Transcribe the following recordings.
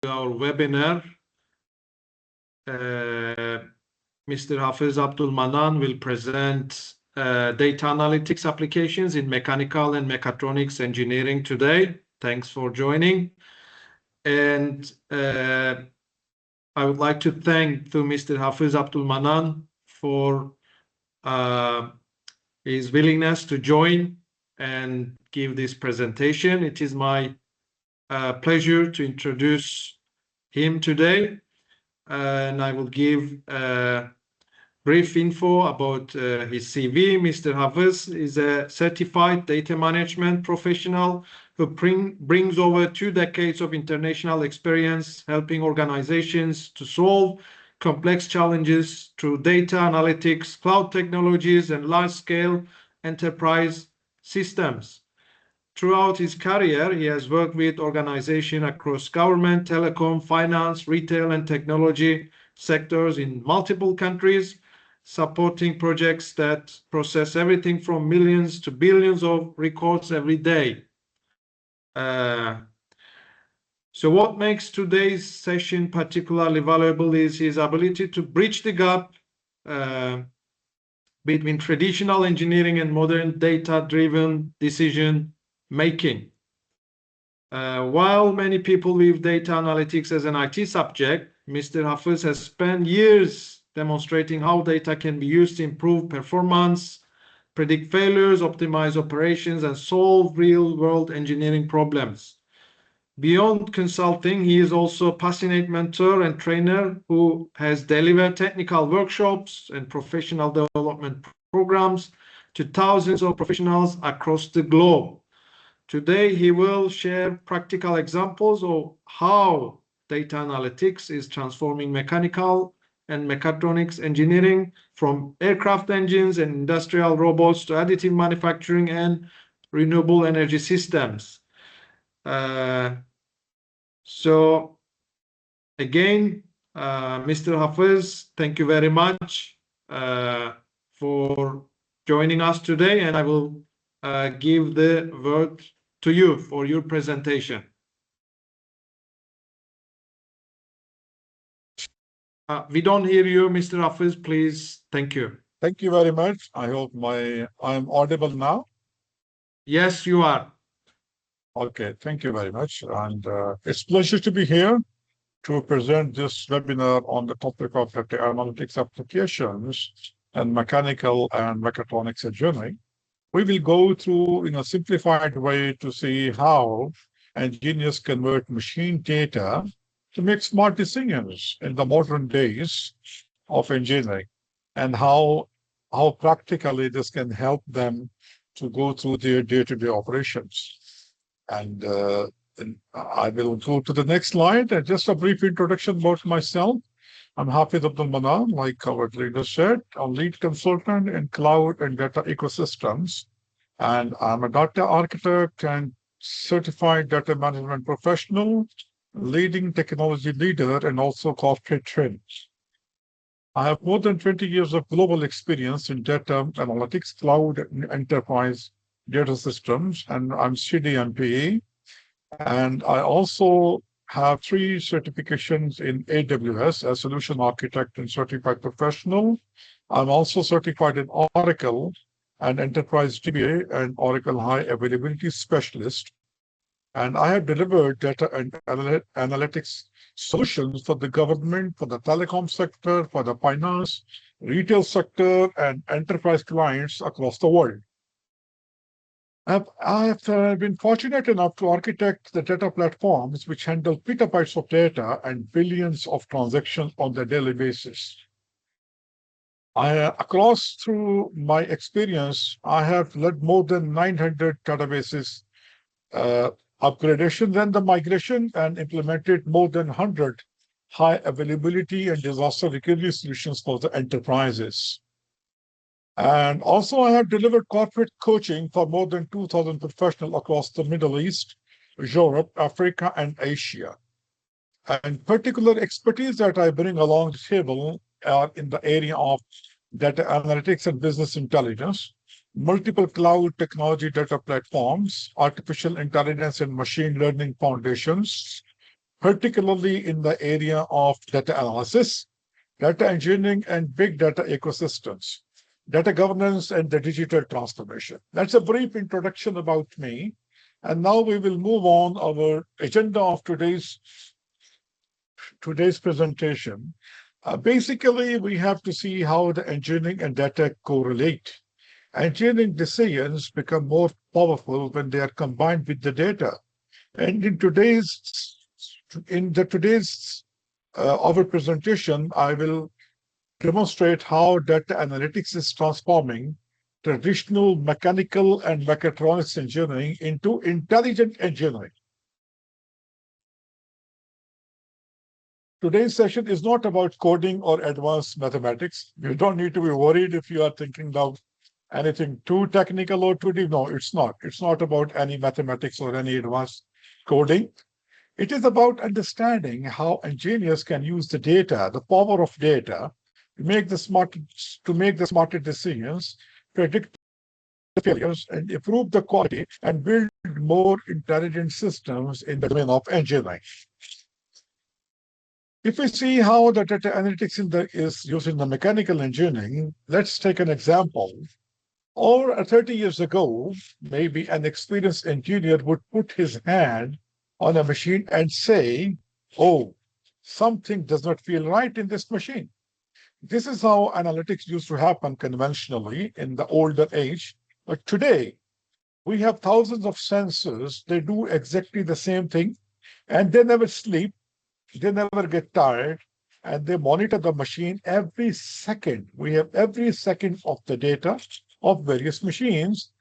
our webinar. Mr. Hafiz Abdul Manan will present data analytics applications in mechanical and mechatronics engineering today. Thanks for joining. And I would like to thank Mr. Hafiz Abdul Manan for his willingness to join and give this presentation. It is my pleasure to introduce him today, and I will give brief info about his CV. Mr. Hafiz is a certified data management professional who brings over 2 decades of international experience helping organizations to solve complex challenges through data analytics, cloud technologies, and large-scale enterprise systems. Throughout his career, he has worked with organizations across government, telecom, finance, retail, and technology sectors in multiple countries, supporting projects that process everything from millions to billions of records every day. So what makes today's session particularly valuable is his ability to bridge the gap between traditional engineering and modern data-driven decision making. While many people view data analytics as an IT subject, Mr. Hafiz has spent years demonstrating how data can be used to improve performance, predict failures, optimize operations, and solve real-world engineering problems. Beyond consulting, he is also a passionate mentor and trainer who has delivered technical workshops and professional development programs to thousands of professionals across the globe. Today, he will share practical examples of how data analytics is transforming mechanical and mechatronics engineering from aircraft engines and industrial robots to additive manufacturing and renewable energy systems. So again, Mr. Hafiz, thank you very much for joining us today, and I will give the word to you for your presentation. We don't hear you, Mr. Hafiz, please. Thank you. Thank you very much. I hope I'm audible now. Yes, you are. Okay, thank you very much. And it's a pleasure to be here to present this webinar on the topic of data analytics applications and mechanical and mechatronics engineering. We will go through in a simplified way to see how engineers convert machine data to make smart decisions in the modern days of engineering, and how practically this can help them to go through their day-to-day operations. And I will go to the next slide. And just a brief introduction about myself. I'm Hafiz Abdul Manan, like our leader said, I'm lead consultant in cloud and data ecosystems. And I'm a data architect and certified data management professional, leading technology leader, and also corporate trainer. I have more than 20 years of global experience in data analytics, cloud, and enterprise data systems, and I'm CDMPE. And I also have 3 certifications in AWS as solution architect and certified professional. I'm also certified in Oracle and enterprise DBA and Oracle high availability specialist. And I have delivered data and analytics solutions for the government, for the telecom sector, for the finance, retail sector, and enterprise clients across the world. I have been fortunate enough to architect the data platforms which handle petabytes of data and billions of transactions on a daily basis. Across through my experience, I have led more than 900 databases upgradations and the migration, and implemented more than 100 high availability and disaster recovery solutions for the enterprises. And also I have delivered corporate coaching for more than 2,000 professionals across the Middle East, Europe, Africa, and Asia. And particular expertise that I bring along the table are in the area of data analytics and business intelligence, multiple cloud technology data platforms, artificial intelligence and machine learning foundations, particularly in the area of data analysis, data engineering, and big data ecosystems, data governance, and the digital transformation. That's a brief introduction about me. And now we will move on our agenda of today's presentation. Basically, we have to see how the engineering and data correlate. Engineering decisions become more powerful when they are combined with the data. And in today's our presentation, I will demonstrate how data analytics is transforming traditional mechanical and mechatronics engineering into intelligent engineering. Today's session is not about coding or advanced mathematics. You don't need to be worried if you are thinking of anything too technical or too deep. No, it's not. It's not about any mathematics or any advanced coding. It is about understanding how engineers can use the data, the power of data, to make the smarter decisions, predict the failures, and improve the quality and build more intelligent systems in the domain of engineering. If we see how the data analytics is used in the mechanical engineering, let's take an example. Over 30 years ago, maybe an experienced engineer would put his hand on a machine and say, "Oh, something does not feel right in this machine." This is how analytics used to happen conventionally in the older age. But today, we have thousands of sensors. They do exactly the same thing, and they never sleep, they never get tired, and they monitor the machine every second. We have every second of the data of various machines.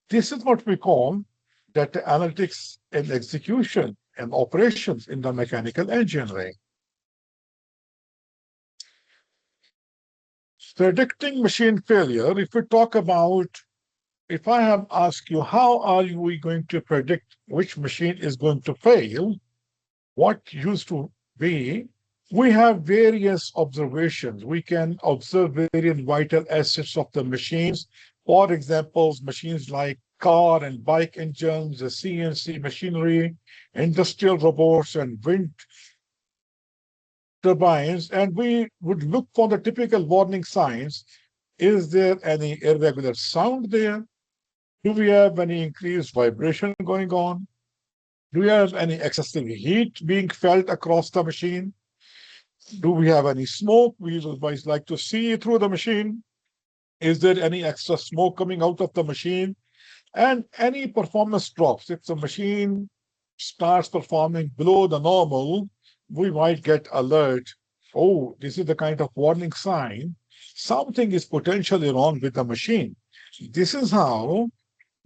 This is what we call data analytics and execution and operations in the mechanical engineering. Predicting machine failure, if I have asked you, how are we going to predict which machine is going to fail? What used to be, we have various observations. We can observe various vital assets of the machines. For example, machines like car and bike engines, the CNC machinery, industrial robots, and wind turbines, and we would look for the typical warning signs. Is there any irregular sound there? Do we have any increased vibration going on? Do we have any excessive heat being felt across the machine? Do we have any smoke? We always like to see through the machine. Is there any extra smoke coming out of the machine? And any performance drops. If the machine starts performing below the normal, we might get alert. Oh, this is the kind of warning sign. Something is potentially wrong with the machine. This is how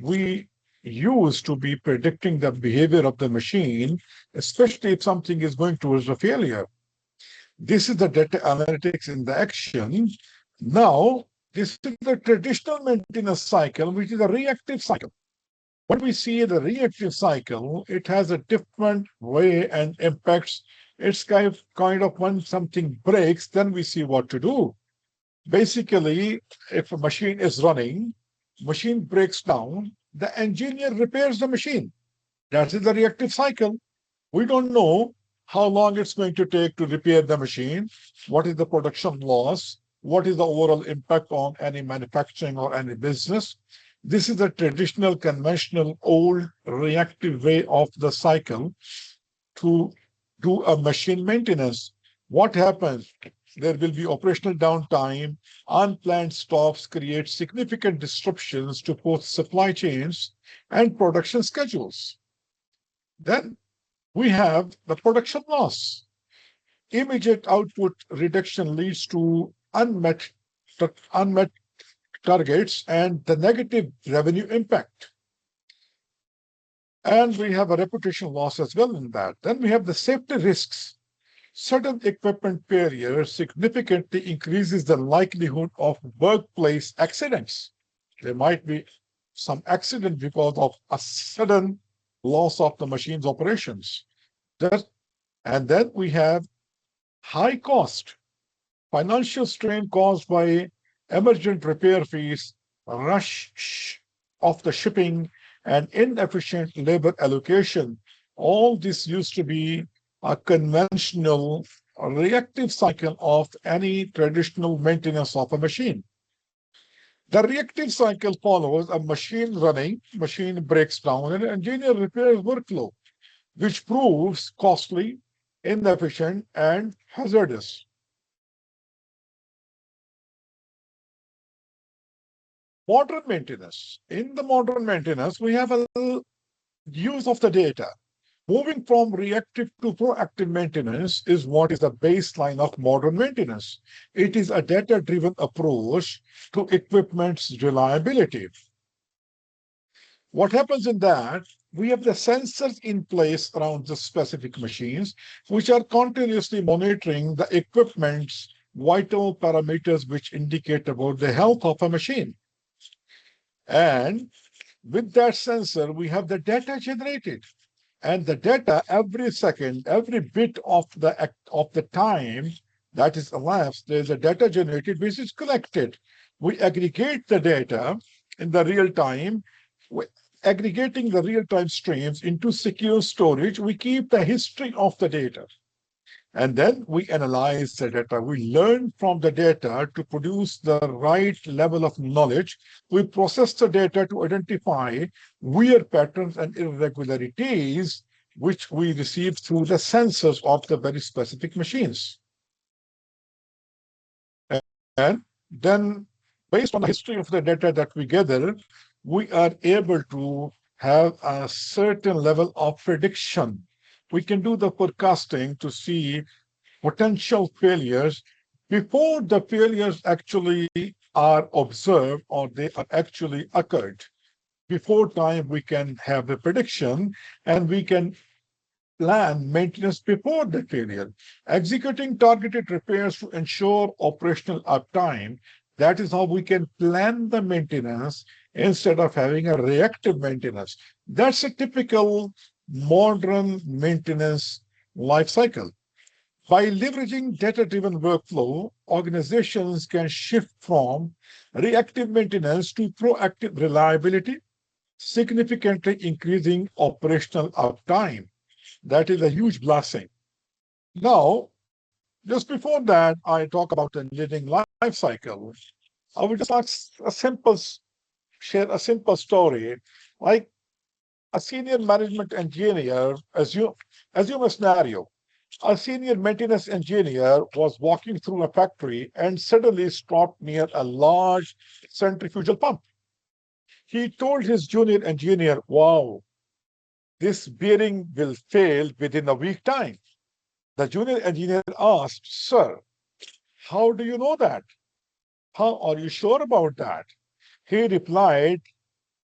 we used to be predicting the behavior of the machine, especially if something is going towards a failure. This is the data analytics in the action. Now, this is the traditional maintenance cycle, which is a reactive cycle. When we see the reactive cycle, it has a different way and impacts. It's kind of when something breaks, then we see what to do. Basically, if a machine is running, machine breaks down, the engineer repairs the machine. That is the reactive cycle. We don't know how long it's going to take to repair the machine, what is the production loss, what is the overall impact on any manufacturing or any business. This is the traditional, conventional, old reactive way of the cycle to do a machine maintenance. What happens? There will be operational downtime, unplanned stops create significant disruptions to both supply chains and production schedules. Then we have the production loss. Immediate output reduction leads to unmet targets and the negative revenue impact. And we have a reputation loss as well in that. Then we have the safety risks. Sudden equipment failure significantly increases the likelihood of workplace accidents. There might be some accident because of a sudden loss of the machine's operations. And then we have high cost, financial strain caused by emergent repair fees, rush of the shipping, and inefficient labor allocation. All this used to be a conventional reactive cycle of any traditional maintenance of a machine. The reactive cycle follows a machine running, machine breaks down, and engineer repairs workflow, which proves costly, inefficient, and hazardous. Modern maintenance. In the modern maintenance, we have a use of the data. Moving from reactive to proactive maintenance is what is the baseline of modern maintenance. It is a data-driven approach to equipment's reliability. What happens in that? We have the sensors in place around the specific machines, which are continuously monitoring the equipment's vital parameters, which indicate about the health of a machine. And with that sensor, we have the data generated. And the data every second, every bit of the time that is elapsed, there's a data generated which is collected. We aggregate the data in the real time. Aggregating the real-time streams into secure storage, we keep the history of the data. And then we analyze the data. We learn from the data to produce the right level of knowledge. We process the data to identify weird patterns and irregularities, which we receive through the sensors of the very specific machines. And then, based on the history of the data that we gather, we are able to have a certain level of prediction. We can do the forecasting to see potential failures before the failures actually are observed or they are actually occurred. Before time, we can have a prediction and we can plan maintenance before the failure. Executing targeted repairs to ensure operational uptime. That is how we can plan the maintenance instead of having a reactive maintenance. That's a typical modern maintenance life cycle. By leveraging data-driven workflow, organizations can shift from reactive maintenance to proactive reliability, significantly increasing operational uptime. That is a huge blessing. Now, just before that, I talk about the engineering life cycle. I will just share a simple story. Like a senior management engineer, assume a scenario. A senior maintenance engineer was walking through a factory and suddenly stopped near a large centrifugal pump. He told his junior engineer, "Wow, this bearing will fail within a week time." The junior engineer asked, "Sir, how do you know that? How are you sure about that?" He replied,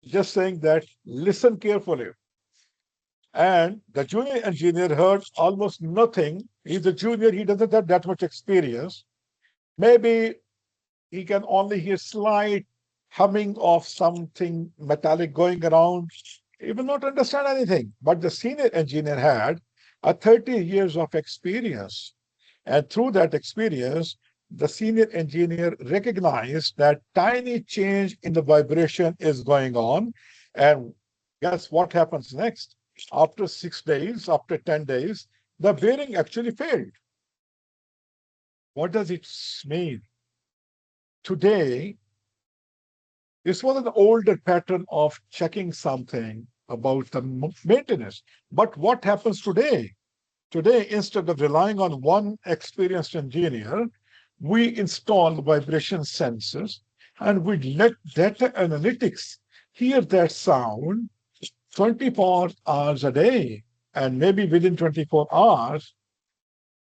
just saying that, "Listen carefully." And the junior engineer heard almost nothing. He's a junior, he doesn't have that much experience. Maybe he can only hear slight humming of something metallic going around. He will not understand anything. But the senior engineer had a 30 years of experience. And through that experience, the senior engineer recognized that tiny change in the vibration is going on. And guess what happens next? After 6 days, after 10 days, the bearing actually failed. What does it mean? Today, this was an older pattern of checking something about the maintenance. But what happens today? Today, instead of relying on one experienced engineer, we install vibration sensors and we let data analytics hear that sound 24 hours a day. And maybe within 24 hours,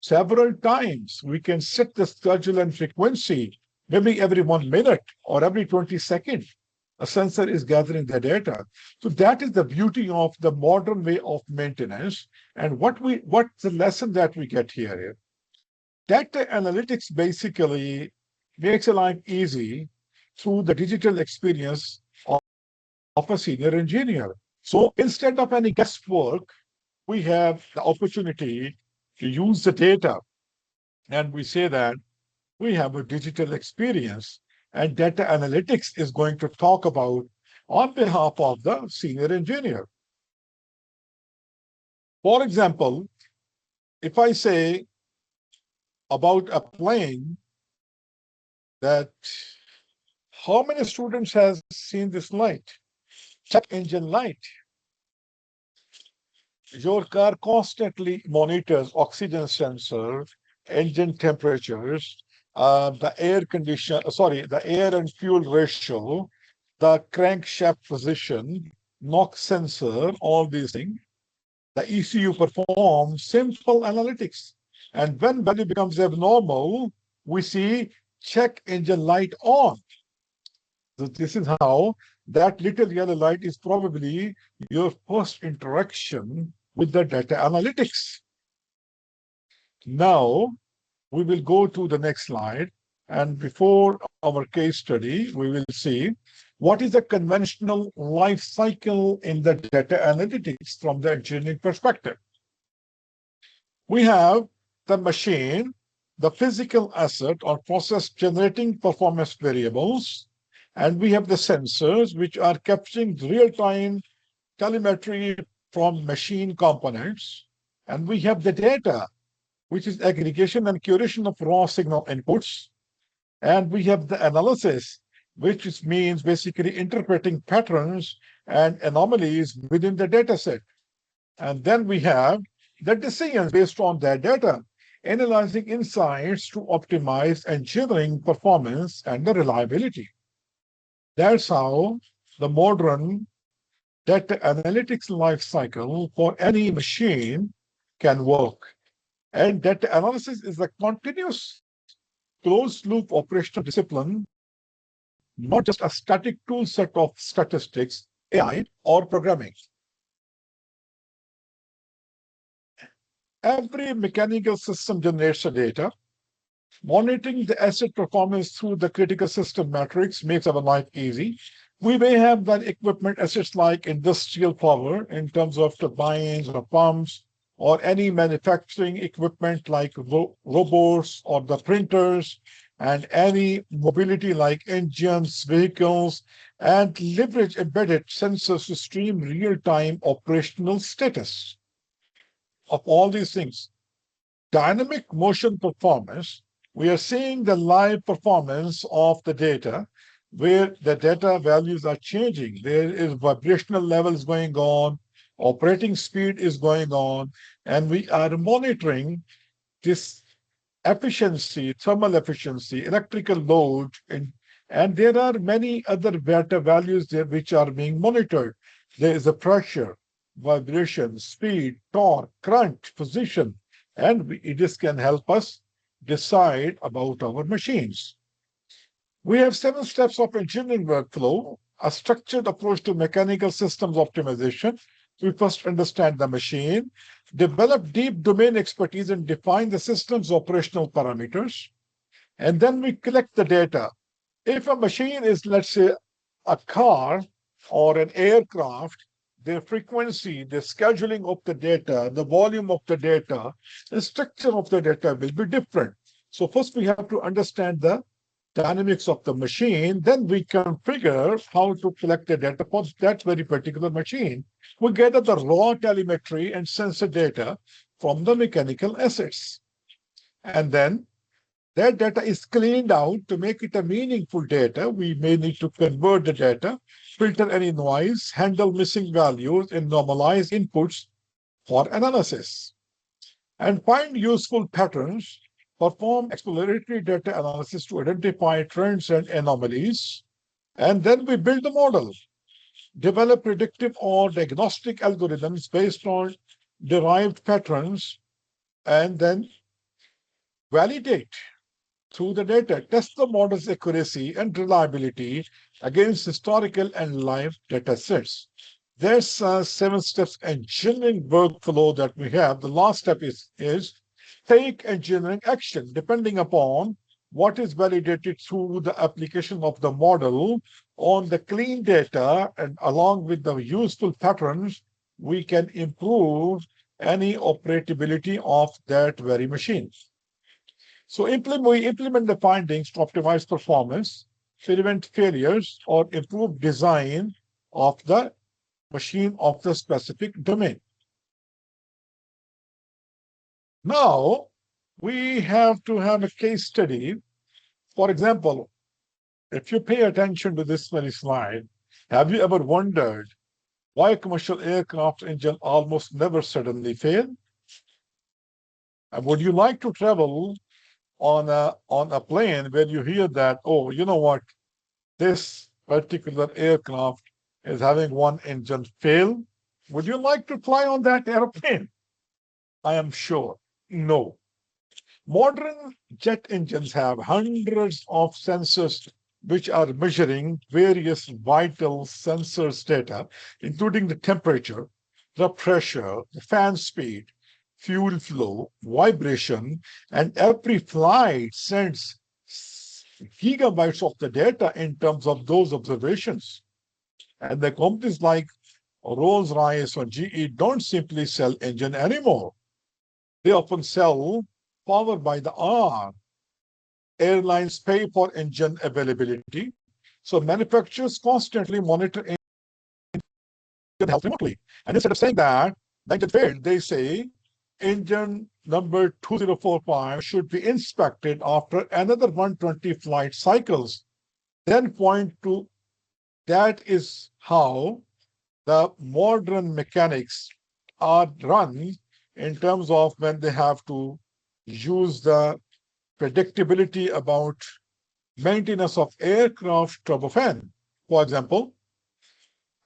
several times, we can set the schedule and frequency, maybe every 1 minute or every 20 seconds. A sensor is gathering the data. So that is the beauty of the modern way of maintenance. And what's the lesson that we get here? Data analytics basically makes a life easy through the digital experience of a senior engineer. So instead of any guesswork, we have the opportunity to use the data. And we say that we have a digital experience, and data analytics is going to talk about on behalf of the senior engineer. For example, if I say about a plane, that how many students has seen this light? Check engine light. Your car constantly monitors oxygen sensor, engine temperatures, the air and fuel ratio, the crankshaft position, NOx sensor, all these things. The ECU performs simple analytics. And when value becomes abnormal, we see check engine light on. So this is how that little yellow light is probably your first interaction with the data analytics. Now, we will go to the next slide. And before our case study, we will see what is the conventional life cycle in the data analytics from the engineering perspective. We have the machine, the physical asset or process generating performance variables, and we have the sensors which are capturing real-time telemetry from machine components, and we have the data, which is aggregation and curation of raw signal inputs, and we have the analysis, which means basically interpreting patterns and anomalies within the data set. And then we have the decisions based on that data, analyzing insights to optimize engineering performance and the reliability. That's how the modern data analytics life cycle for any machine can work. And data analysis is a continuous closed loop operational discipline, not just a static tool set of statistics, AI, or programming. Every mechanical system generates the data. Monitoring the asset performance through the critical system metrics makes our life easy. We may have that equipment assets like industrial power in terms of turbines or pumps, or any manufacturing equipment like robots or the printers, and any mobility like engines, vehicles, and leverage embedded sensors to stream real-time operational status of all these things. Dynamic motion performance, we are seeing the live performance of the data where the data values are changing. There is vibrational levels going on, operating speed is going on, and we are monitoring this efficiency, thermal efficiency, electrical load, and there are many other data values there which are being monitored. There is a pressure, vibration, speed, torque, current, position, and this can help us decide about our machines. We have 7 steps of engineering workflow, a structured approach to mechanical systems optimization. We first understand the machine, develop deep domain expertise, and define the system's operational parameters. And then we collect the data. If a machine is, let's say, a car or an aircraft, the frequency, the scheduling of the data, the volume of the data, the structure of the data will be different. So first we have to understand the dynamics of the machine, then we configure how to collect the data for that very particular machine. We gather the raw telemetry and sensor data from the mechanical assets. And then that data is cleaned out to make it a meaningful data. We may need to convert the data, filter any noise, handle missing values, and normalize inputs for analysis. And find useful patterns, perform exploratory data analysis to identify trends and anomalies. And then we build the model, develop predictive or diagnostic algorithms based on derived patterns, and then validate through the data, test the model's accuracy and reliability against historical and live data sets. There's 7 steps engineering workflow that we have. The last step is take engineering action. Depending upon what is validated through the application of the model on the clean data and along with the useful patterns, we can improve any operability of that very machine. So we implement the findings to optimize performance, prevent failures, or improve design of the machine of the specific domain. Now, we have to have a case study. For example, if you pay attention to this very slide, have you ever wondered why a commercial aircraft engine almost never suddenly fail? And would you like to travel on a plane where you hear that, oh, you know what, this particular aircraft is having one engine fail? Would you like to fly on that airplane? I am sure no. Modern jet engines have hundreds of sensors which are measuring various vital sensors data, including the temperature, the pressure, the fan speed, fuel flow, vibration, and every flight sends gigabytes of the data in terms of those observations. And the companies like Rolls-Royce or GE don't simply sell engine anymore. They often sell power by the hour. Airlines pay for engine availability. So manufacturers constantly monitor engine health remotely. And instead of saying that the engine failed, they say engine number 2045 should be inspected after another 120 flight cycles. Then point to that is how the modern mechanics are run in terms of when they have to use the predictability about maintenance of aircraft turbofan, for example.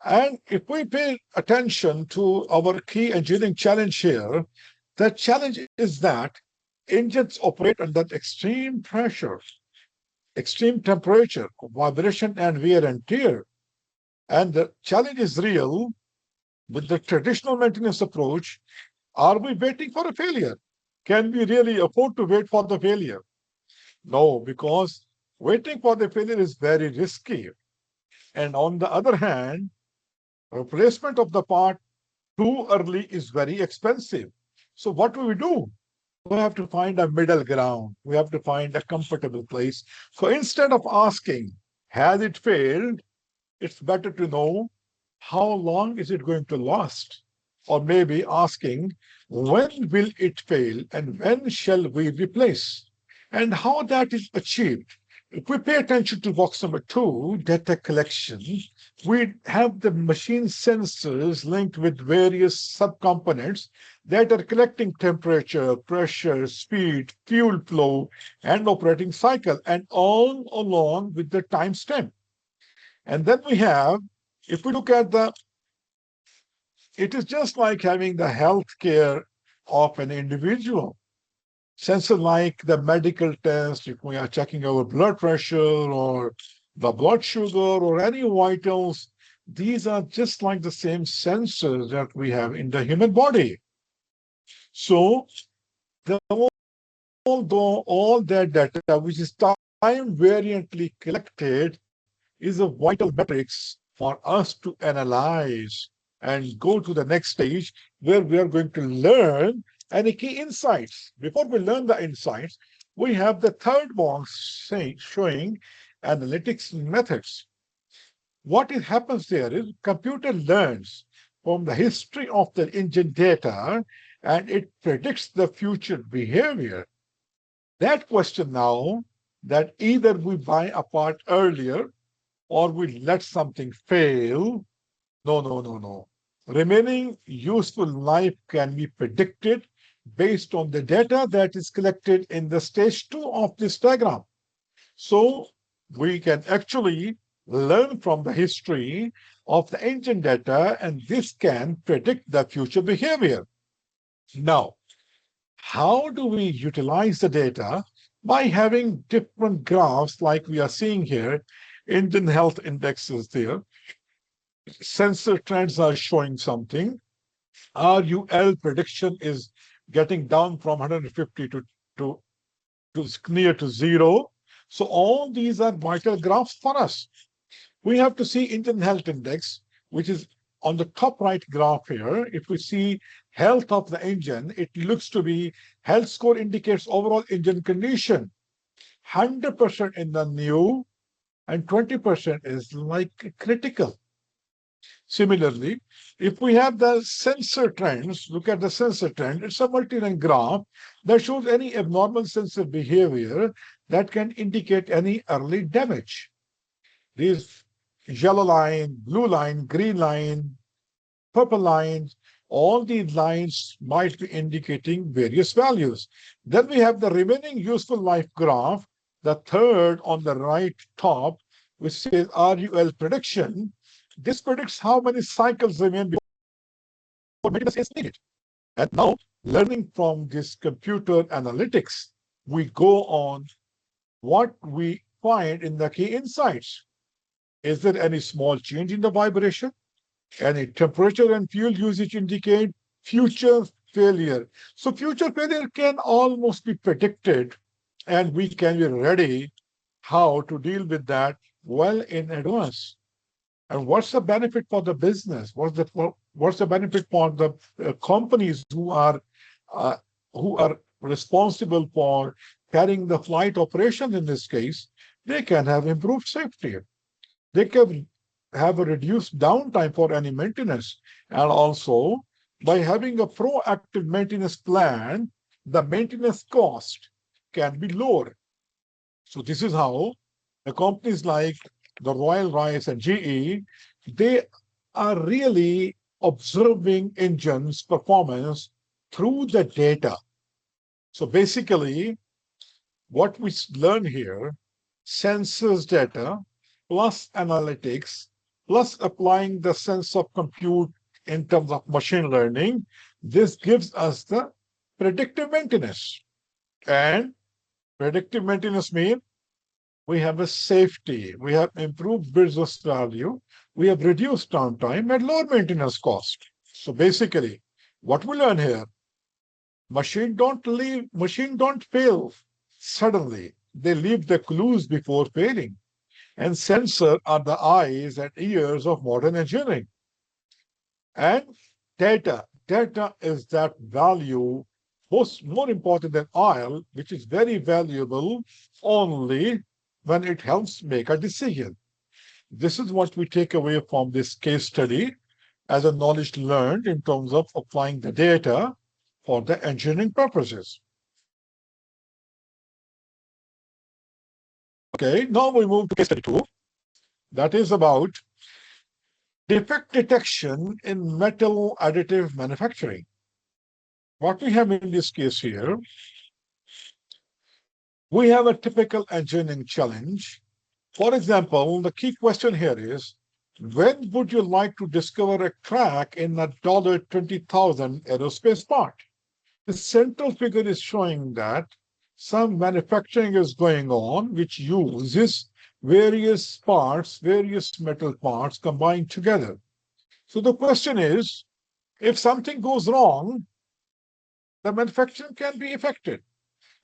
And if we pay attention to our key engineering challenge here, the challenge is that engines operate under extreme pressure, extreme temperature, vibration, and wear and tear. And the challenge is real. With the traditional maintenance approach, are we waiting for a failure? Can we really afford to wait for the failure? No, because waiting for the failure is very risky. And on the other hand, replacement of the part too early is very expensive. So what do? We have to find a middle ground. We have to find a comfortable place. So instead of asking, has it failed? It's better to know how long is it going to last? Or maybe asking, when will it fail and when shall we replace? And how that is achieved. If we pay attention to box number 2, data collection, we have the machine sensors linked with various subcomponents that are collecting temperature, pressure, speed, fuel flow, and operating cycle, and all along with the timestamp. And then we have, if we look at it is just like having the health care of an individual. Sensor like the medical test, if we are checking our blood pressure or the blood sugar or any vitals, these are just like the same sensors that we have in the human body. So although all that data, which is time variantly collected, is a vital metrics for us to analyze and go to the next stage where we are going to learn any key insights. Before we learn the insights, we have the third box showing analytics methods. What happens there is computer learns from the history of the engine data and it predicts the future behavior. That question now that either we buy a part earlier or we let something fail. No. Remaining useful life can be predicted based on the data that is collected in the stage 2 of this diagram. So we can actually learn from the history of the engine data, and this can predict the future behavior. Now, how do we utilize the data? By having different graphs like we are seeing here. Engine health indexes there. Sensor trends are showing something. RUL prediction is getting down from 150 to near to zero. So all these are vital graphs for us. We have to see engine health index, which is on the top right graph here. If we see health of the engine, it looks to be health score indicates overall engine condition. 100% in the new and 20% is like critical. Similarly, if we have the sensor trends, look at the sensor trend, it's a multi-line graph that shows any abnormal sensor behavior that can indicate any early damage. These yellow line, blue line, green line, purple lines, all these lines might be indicating various values. Then we have the remaining useful life graph, the third on the right top, which says RUL prediction. This predicts how many cycles remain before maintenance is needed. And now, learning from this computer analytics, we go on what we find in the key insights. Is there any small change in the vibration? Any temperature and fuel usage indicate future failure. So future failure can almost be predicted, and we can be ready how to deal with that well in advance. And what's the benefit for the business? What's the benefit for the companies uh, who are responsible for carrying the flight operation in this case? They can have improved safety. They can have a reduced downtime for any maintenance. And also, by having a proactive maintenance plan, the maintenance cost can be lower. So this is how the companies like the Royal Rice and GE, they are really observing engines' performance through the data. So basically, what we learn here, sensors data plus analytics plus applying the sense of compute in terms of machine learning, this gives us the predictive maintenance. And predictive maintenance means we have a safety, we have improved business value, we have reduced downtime and lower maintenance cost. So basically, what we learn here, machine don't fail suddenly. They leave the clues before failing. And sensors are the eyes and ears of modern engineering. And data is that value, more important than oil, which is very valuable only when it helps make a decision. This is what we take away from this case study as a knowledge learned in terms of applying the data for the engineering purposes. Okay, now we move to case study 2. That is about defect detection in metal additive manufacturing. What we have in this case here, we have a typical engineering challenge. For example, the key question here is, when would you like to discover a crack in a $20,000 aerospace part? The central figure is showing that some manufacturing is going on which uses various parts, various metal parts combined together. So the question is, if something goes wrong, the manufacturing can be affected.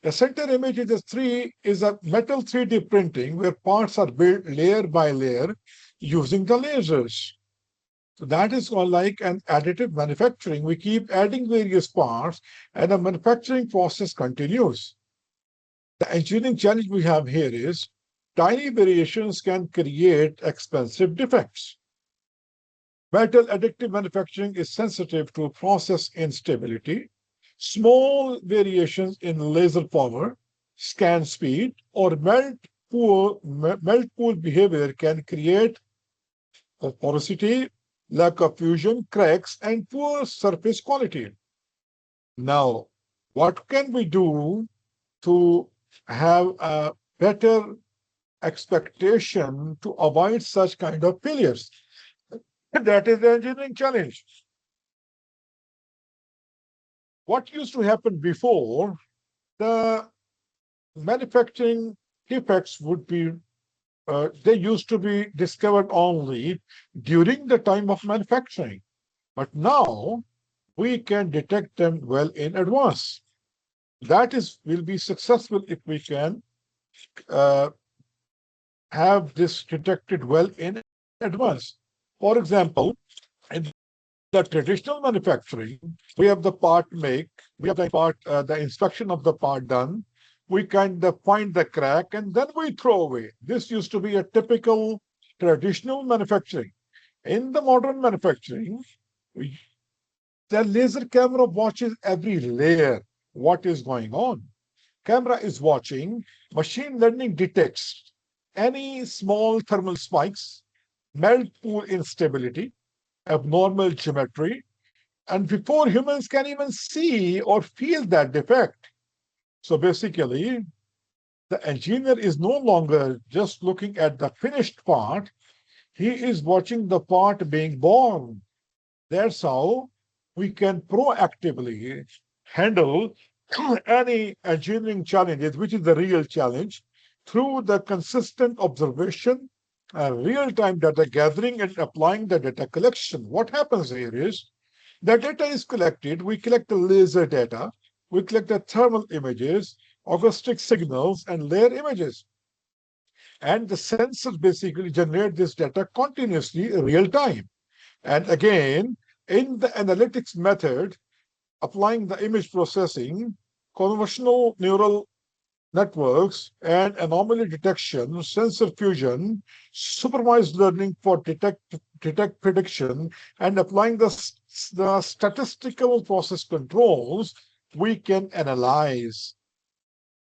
The center image is a metal 3D printing where parts are built layer by layer using the lasers. So that is all like an additive manufacturing. We keep adding various parts and the manufacturing process continues. The engineering challenge we have here is tiny variations can create expensive defects. Metal additive manufacturing is sensitive to process instability. Small variations in laser power, scan speed, or melt pool behavior can create porosity, lack of fusion, cracks, and poor surface quality. Now, what can we do to have a better expectation to avoid such kind of failures? That is the engineering challenge. What used to happen before, the manufacturing defects would be, they used to be discovered only during the time of manufacturing. But now we can detect them well in advance. That will be successful if we can have this detected well in advance. For example, in the traditional manufacturing, we have the part make, we have the inspection of the part done. We kind of find the crack and then we throw away. This used to be a typical traditional manufacturing. In the modern manufacturing, the laser camera watches every layer, what is going on. Camera is watching, machine learning detects any small thermal spikes, melt pool instability, abnormal geometry, and before humans can even see or feel that defect. So basically, the engineer is no longer just looking at the finished part, he is watching the part being born. That's how we can proactively handle any engineering challenges, which is the real challenge, through the consistent observation, real-time data gathering, and applying the data collection. What happens here is the data is collected. We collect the laser data, we collect the thermal images, acoustic signals, and layer images. And the sensors basically generate this data continuously real time. And again, in the analytics method, applying the image processing, convolutional neural networks, and anomaly detection, sensor fusion, supervised learning for detect prediction, and applying the statistical process controls, we can analyze.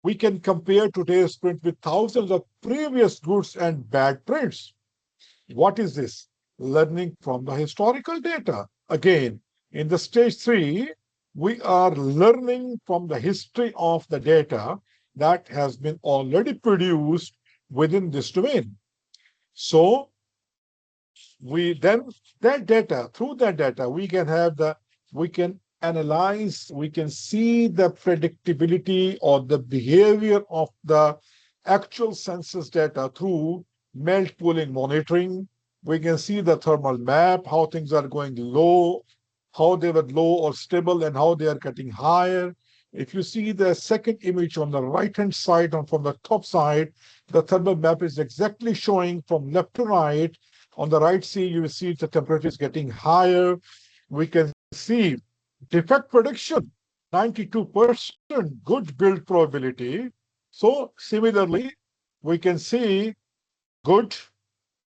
We can compare today's print with thousands of previous goods and bad prints. What is this? Learning from the historical data. Again, in the stage three, we are learning from the history of the data that has been already produced within this domain. So we then that data, through that data, we can analyze, we can see the predictability or the behavior of the actual census data through melt pooling monitoring. We can see the thermal map, how things are going low, how they were low or stable, and how they are getting higher. If you see the second image on the right-hand side and from the top side, the thermal map is exactly showing from left to right. On the right side, you will see the temperature is getting higher. We can see defect prediction, 92% good build probability. So similarly, we can see good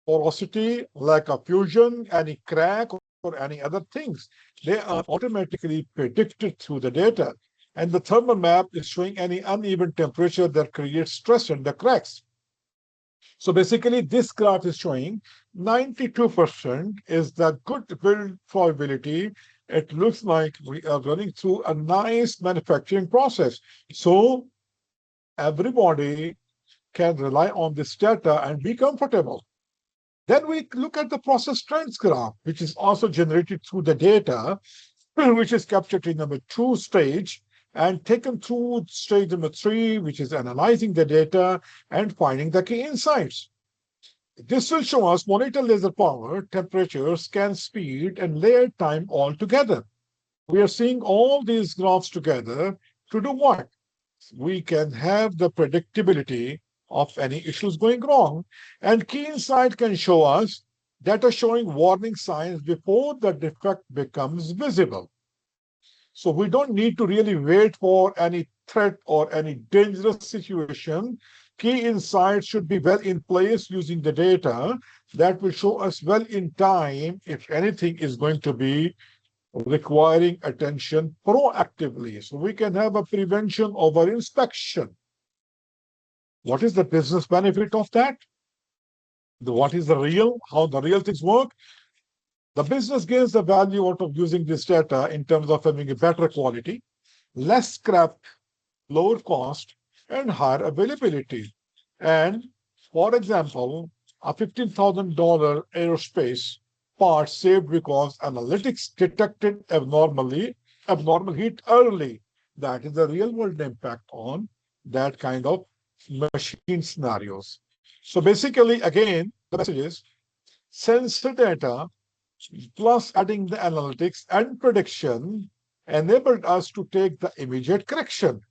porosity, lack of fusion, any crack, or any other things. They are automatically predicted through the data. And the thermal map is showing any uneven temperature that creates stress in the cracks. So basically, this graph is showing 92% is the good build probability. It looks like we are running through a nice manufacturing process. So everybody can rely on this data and be comfortable. Then we look at the process trends graph, which is also generated through the data, which is captured in number 2 stage and taken through stage number 3, which is analyzing the data and finding the key insights. This will show us monitor laser power, temperature, scan speed, and layer time all together. We are seeing all these graphs together to do what? We can have the predictability of any issues going wrong, and key insight can show us data showing warning signs before the defect becomes visible. So we don't need to really wait for any threat or any dangerous situation. Key insights should be well in place using the data that will show us well in time if anything is going to be requiring attention proactively. So we can have a prevention over inspection. What is the business benefit of that? What is how the real things work? The business gains the value out of using this data in terms of having a better quality, less scrap, lower cost, and higher availability. And for example, a $15,000 aerospace part saved because analytics detected abnormal heat early. That is the real world impact on that kind of machine scenarios. So basically, again, the message is sensor data plus adding the analytics and prediction enabled us to take the immediate correction.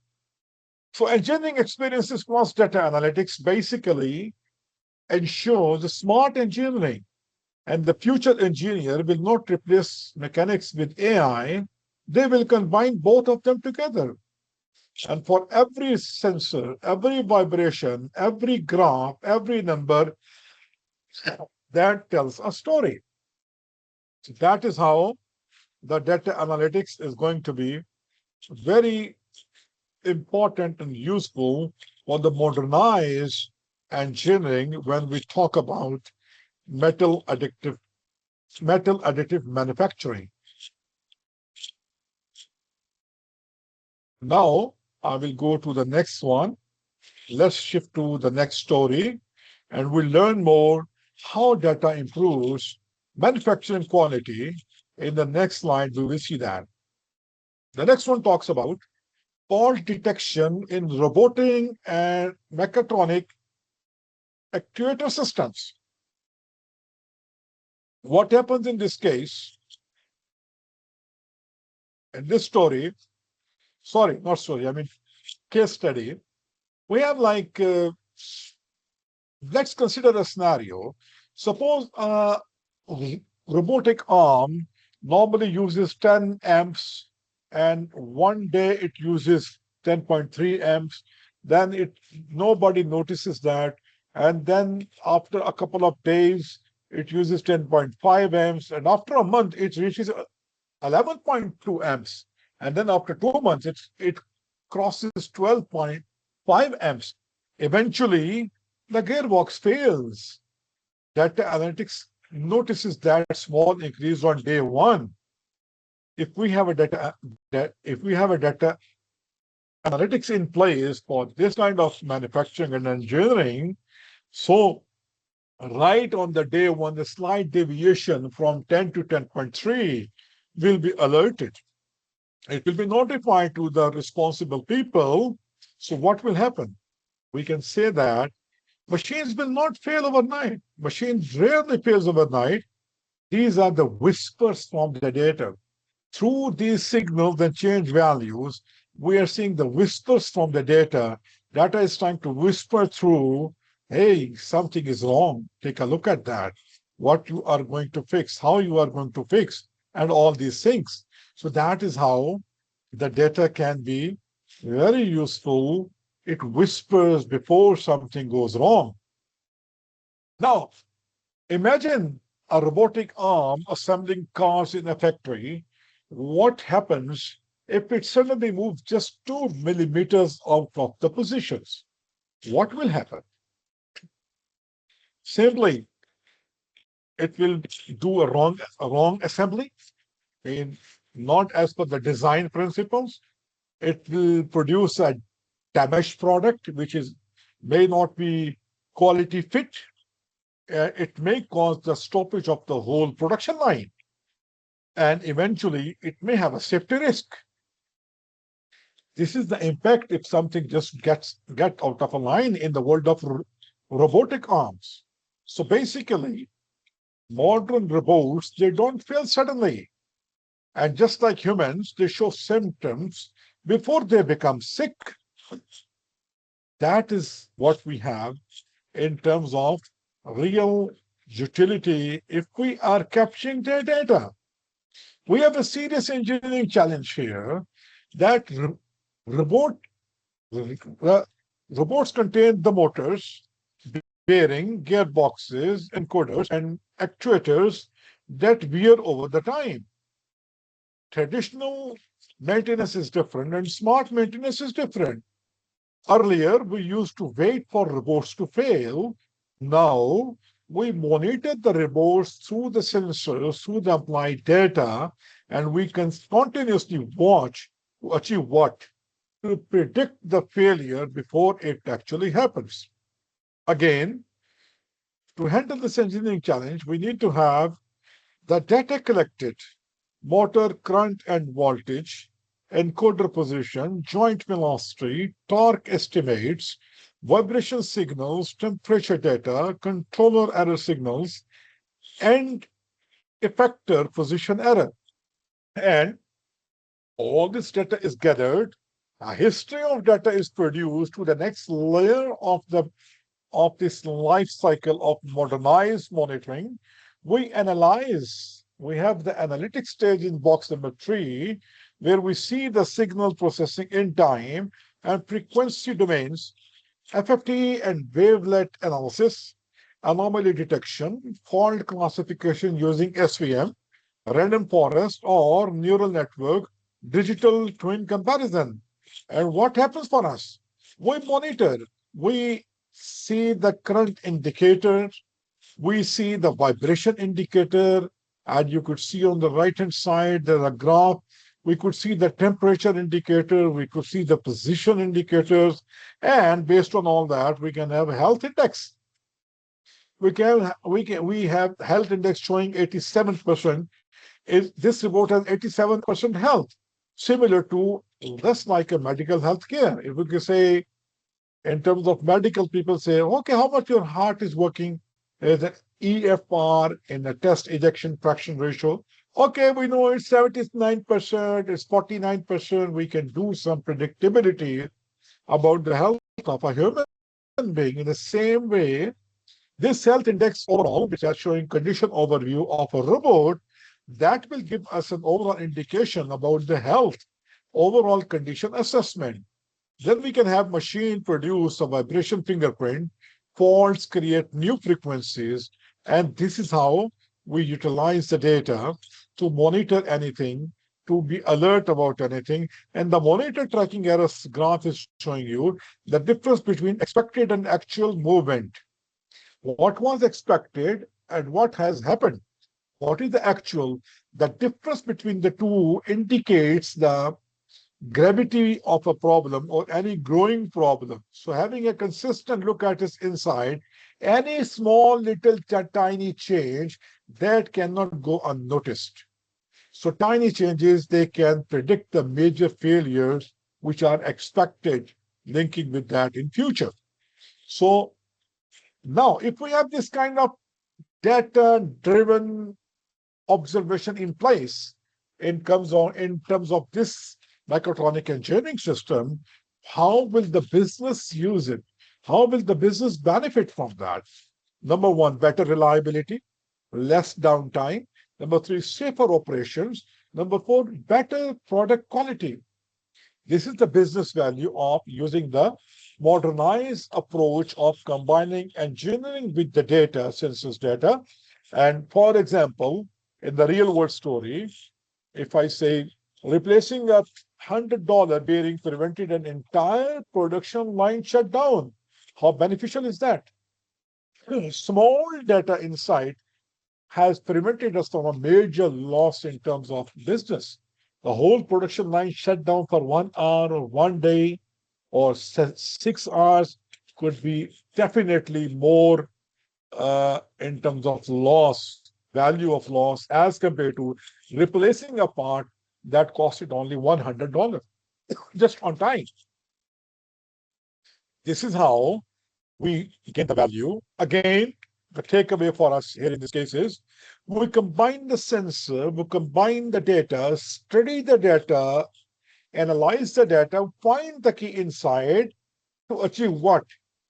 So engineering experiences plus data analytics basically ensures smart engineering. And the future engineer will not replace mechanics with AI. They will combine both of them together. And for every sensor, every vibration, every graph, every number, that tells a story. So that is how the data analytics is going to be very important and useful for the modernized engineering when we talk about metal additive manufacturing. Now I will go to the next one. Let's shift to the next story and we'll learn more how data improves manufacturing quality. In the next slide, we will see that. The next one talks about fault detection in robotic and mechatronic actuator systems. What happens in this case, in this story, not story, I mean case study, we have like, let's consider a scenario. Suppose a robotic arm normally uses 10 amps and one day it uses 10.3 amps, then nobody notices that, and then after a couple of days it uses 10.5 amps, and after a month it reaches 11.2 amps, and then after 2 months it crosses 12.5 amps. Eventually the gearbox fails. Data analytics notices that small increase on day one. If we have a data analytics in place for this kind of manufacturing and engineering, so right on the day one, the slight deviation from 10 to 10.3 will be alerted. It will be notified to the responsible people. So what will happen? We can say that machines will not fail overnight. Machines rarely fails overnight. These are the whispers from the data. Through these signals and change values, we are seeing the whispers from the data. Data is trying to whisper through, hey, something is wrong. Take a look at that. What you are going to fix, how you are going to fix, and all these things. So that is how the data can be very useful. It whispers before something goes wrong. Now, imagine a robotic arm assembling cars in a factory. What happens if it suddenly moves just 2 millimeters out of the positions? What will happen? Simply, it will do a wrong assembly, and not as per the design principles. It will produce a damaged product, which may not be quality fit. It may cause the stoppage of the whole production line. And eventually, it may have a safety risk. This is the impact if something just get out of a line in the world of robotic arms. So basically, modern robots, they don't fail suddenly. And just like humans, they show symptoms before they become sick. That is what we have in terms of real utility if we are capturing their data. We have a serious engineering challenge here that robot, robots contain the motors, bearing, gearboxes, encoders, and actuators that wear over the time. Traditional maintenance is different and smart maintenance is different. Earlier, we used to wait for robots to fail. Now, we monitor the robots through the sensors, through the applied data, and we can continuously watch to achieve what? To predict the failure before it actually happens. Again, to handle this engineering challenge, we need to have the data collected, motor current and voltage, encoder position, joint velocity, torque estimates, vibration signals, temperature data, controller error signals, and effector position error. And all this data is gathered. A history of data is produced to the next layer of this life cycle of modernized monitoring. We analyze. We have the analytics stage in box number 3, where we see the signal processing in time and frequency domains, FFT and wavelet analysis, anomaly detection, fault classification using SVM, random forest, or neural network digital twin comparison. And what happens for us? We monitor, we see the current indicator, we see the vibration indicator, and you could see on the right hand side there's a graph. We could see the temperature indicator, we could see the position indicators, and based on all that, we can have a health index. We have health index showing 87%. This report has 87% health, similar to less like a medical health care. If we can say in terms of medical, people say, okay, how much your heart is working? There's an EFR in the test ejection fraction ratio. Okay, we know it's 79%, it's 49%. We can do some predictability about the health of a human being. In the same way, this health index overall, which is showing condition overview of a robot, that will give us an overall indication about the health, overall condition assessment. Then we can have machine produce a vibration fingerprint, faults create new frequencies, and this is how we utilize the data to monitor anything, to be alert about anything. And the monitor tracking errors graph is showing you the difference between expected and actual movement. What was expected and what has happened. What is the actual? The difference between the two indicates the gravity of a problem or any growing problem. So having a consistent look at its inside, any small little tiny change that cannot go unnoticed. So tiny changes, they can predict the major failures which are expected linking with that in future. So now if we have this kind of data driven observation in place in terms of this mechatronic engineering system, how will the business use it? How will the business benefit from that? Number one, better reliability, less downtime. Number three, safer operations. Number four, better product quality. This is the business value of using the modernized approach of combining engineering with the data, census data. And for example, in the real world story, if I say replacing a $100 bearing prevented an entire production line shutdown, how beneficial is that? Small data insight has prevented us from a major loss in terms of business. The whole production line shut down for 1 hour or 1 day or 6 hours could be definitely more in terms of loss, value of loss, as compared to replacing a part that costed only $100 just on time. This is how we get the value. Again, the takeaway for us here in this case is we combine the sensor, we combine the data, study the data, analyze the data, find the key insight to achieve what?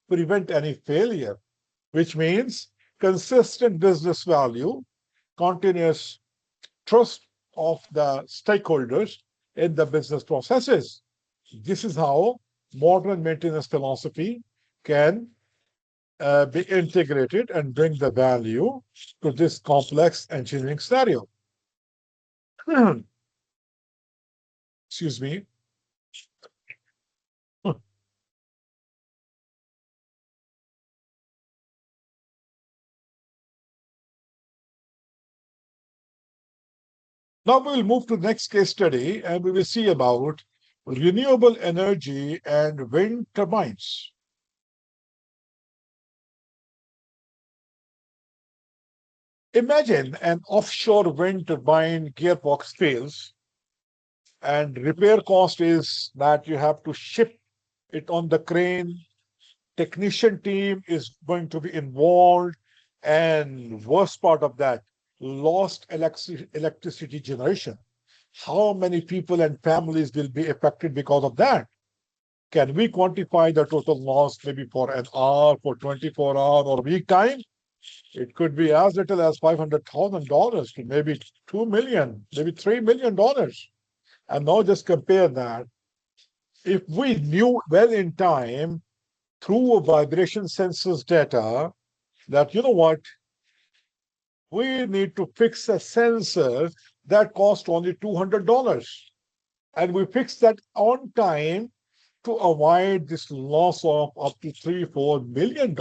Prevent any failure, which means consistent business value, continuous trust of the stakeholders in the business processes. This is how modern maintenance philosophy can be integrated and bring the value to this complex engineering scenario. Excuse me. Now we will move to the next case study and we will see about renewable energy and wind turbines. Imagine an offshore wind turbine gearbox fails, and repair cost is that you have to ship it on the crane. Technician team is going to be involved, and worst part of that, lost electricity generation. How many people and families will be affected because of that? Can we quantify the total loss maybe for an hour, for 24 hour or week time? It could be as little as $500,000 to maybe 2 million, maybe $3 million. And now just compare that. If we knew well in time through a vibration sensors data that, you know what, we need to fix a sensor that cost only $200. And we fix that on time to avoid this loss of up to $3-4 million.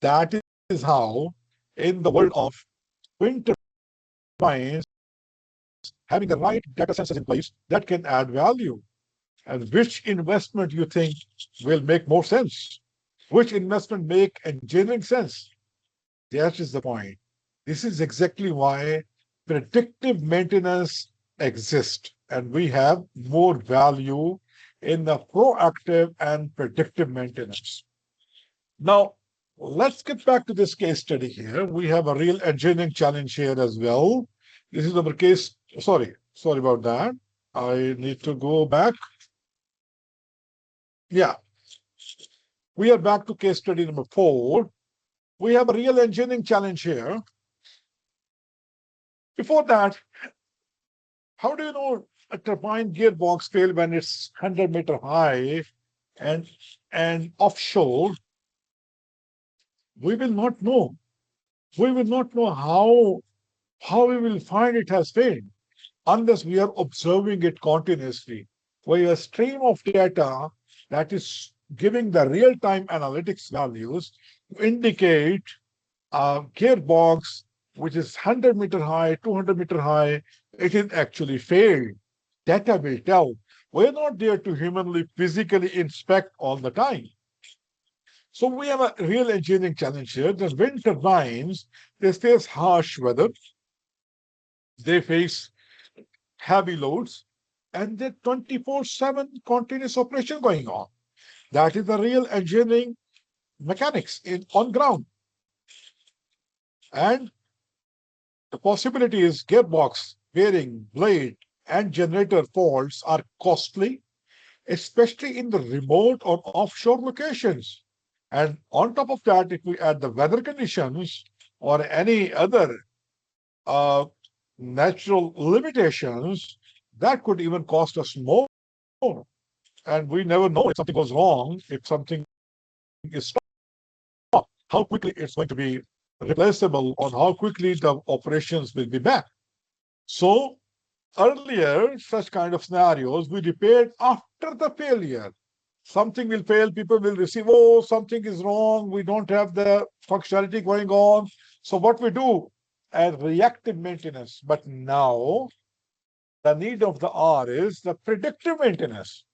That is how, in the world of wind turbines, having the right data sensors in place that can add value. And which investment you think will make more sense? Which investment make engineering sense? That is the point. This is exactly why predictive maintenance exists, and we have more value in the proactive and predictive maintenance. Now, let's get back to this case study here. We have a real engineering challenge here as well. This is our case. Sorry about that. I need to go back. Yeah, we are back to case study number 4. We have a real engineering challenge here. Before that, how do you know a turbine gearbox fail when it's 100-meter high and offshore? We will not know. We will not know how we will find it has failed unless we are observing it continuously. We have a stream of data that is giving the real-time analytics values to indicate a gearbox which is 100-meter high, 200-meter high, it is actually failed. Data will tell. We're not there to humanly, physically inspect all the time. So we have a real engineering challenge here. The wind turbines, they face harsh weather, they face heavy loads, and they're 24/7 continuous operation going on. That is the real engineering mechanics on ground. And the possibility is gearbox, bearing, blade, and generator faults are costly, especially in the remote or offshore locations. And on top of that, if we add the weather conditions or any other natural limitations, that could even cost us more. And we never know if something goes wrong, if something is stopped, how quickly it's going to be replaceable, or how quickly the operations will be back. So earlier, such kind of scenarios, we repaired after the failure. Something will fail, people will receive, oh, something is wrong, we don't have the functionality going on. So what we do? As reactive maintenance. But now, the need of the hour is the predictive maintenance.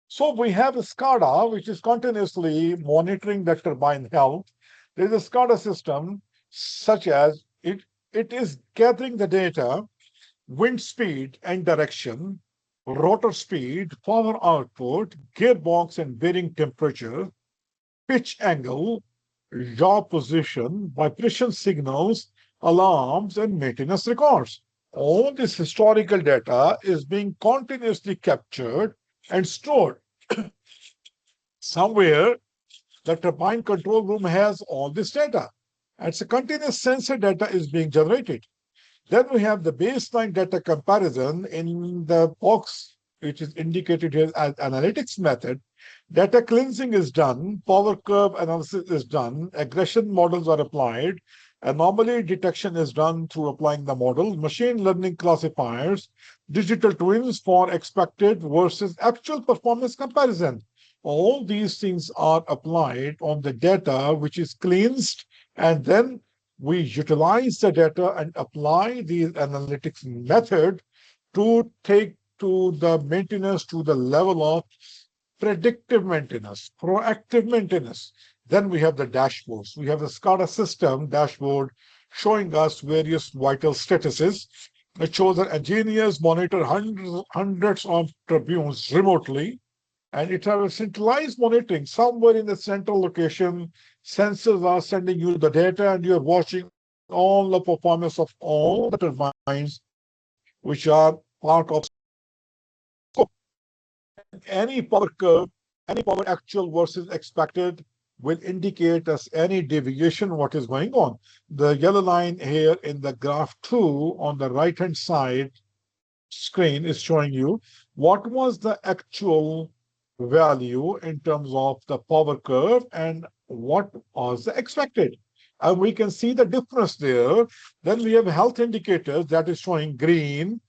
So we have a SCADA, which is continuously monitoring the turbine health. There is a SCADA system such as it is gathering the data, wind speed and direction, rotor speed, power output, gearbox and bearing temperature, pitch angle, yaw position, vibration signals, alarms, and maintenance records. All this historical data is being continuously captured and stored. Somewhere, the turbine control room has all this data. And so continuous sensor data is being generated. Then we have the baseline data comparison in the box, which is indicated here as analytics method. Data cleansing is done, power curve analysis is done, aggression models are applied, anomaly detection is done through applying the model, machine learning classifiers, digital twins for expected versus actual performance comparison. All these things are applied on the data, which is cleansed, and then we utilize the data and apply the analytics method to take to the maintenance to the level of predictive maintenance, proactive maintenance. Then we have the dashboards. We have the SCADA system dashboard showing us various vital statuses. It shows that engineers monitor hundreds of turbines remotely, and it has a centralized monitoring somewhere in the central location. Sensors are sending you the data, and you're watching all the performance of all the turbines, which are part of scope. Any power curve, any power actual versus expected will indicate us any deviation, what is going on. The yellow line here in the graph 2 on the right-hand side screen is showing you what was the actual value in terms of the power curve and what was the expected. And we can see the difference there. Then we have health indicators that is showing green,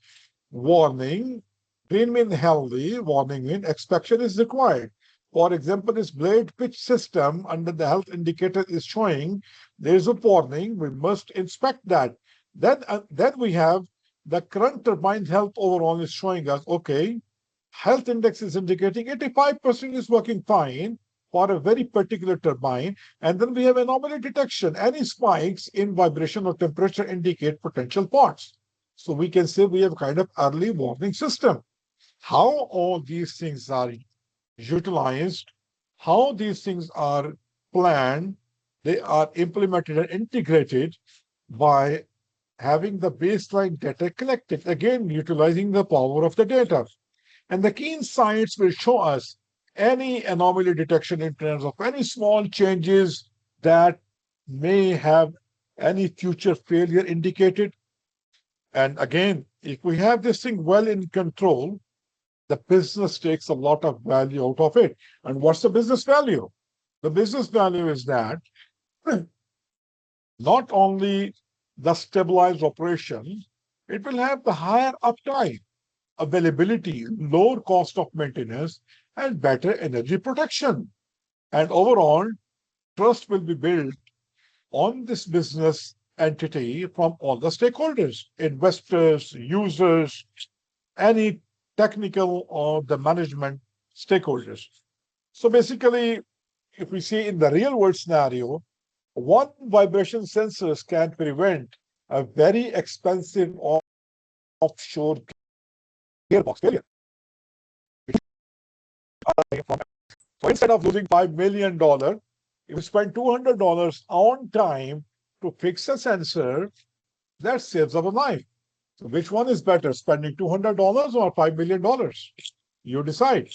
warning. Green means healthy, warning means inspection is required. For example, this blade pitch system under the health indicator is showing there is a warning, we must inspect that. Then we have the current turbine health overall is showing us, okay, health index is indicating 85% is working fine for a very particular turbine. And then we have anomaly detection. Any spikes in vibration or temperature indicate potential faults. So we can say we have kind of early warning system. How all these things are utilized, how these things are planned, they are implemented and integrated by having the baseline data collected, again, utilizing the power of the data. And the key insights will show us any anomaly detection in terms of any small changes that may have any future failure indicated. And again, if we have this thing well in control, the business takes a lot of value out of it. And what's the business value? The business value is that not only the stabilized operation, it will have the higher uptime, availability, lower cost of maintenance, and better energy protection. And overall, trust will be built on this business entity from all the stakeholders, investors, users, any technical or the management stakeholders. So basically, if we see in the real world scenario, one vibration sensors can prevent a very expensive offshore gearbox failure. So instead of losing $5 million, if you spend $200 on time to fix a sensor, that saves our life. So which one is better, spending $200 or $5 million? You decide.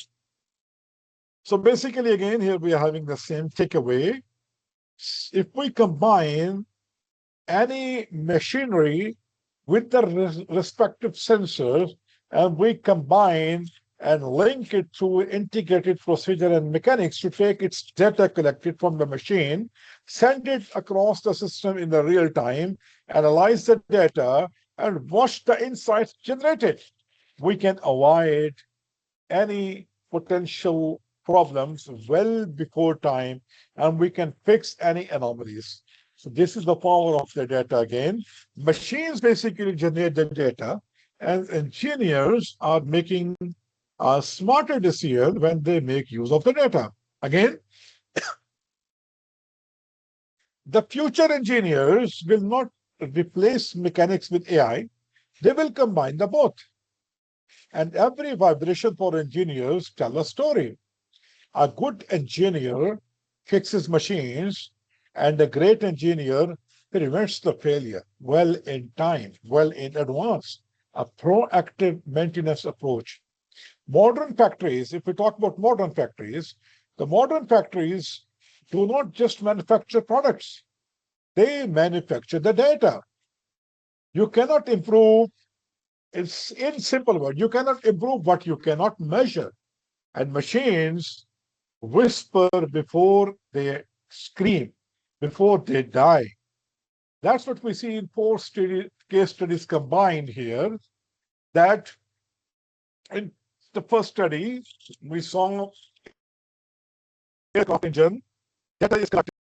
So basically, again, here we are having the same takeaway. If we combine any machinery with the respective sensors, and we combine and link it through integrated procedure and mechanics to take its data collected from the machine, send it across the system in the real time, analyze the data, and watch the insights generated, we can avoid any potential problems well before time, and we can fix any anomalies. So this is the power of the data again. Machines basically generate the data, and engineers are making a smarter decision when they make use of the data. Again, the future engineers will not replace mechanics with AI. They will combine the both. And every vibration for engineers tell a story. A good engineer fixes machines, and a great engineer prevents the failure well in time, well in advance. A proactive maintenance approach. Modern factories, if we talk about modern factories, the modern factories do not just manufacture products, they manufacture the data. You cannot improve, it's in simple word, you cannot improve what you cannot measure. And machines whisper before they scream, before they die. That's what we see in four case studies combined here. That in the first study, we saw aircraft engine, data is collected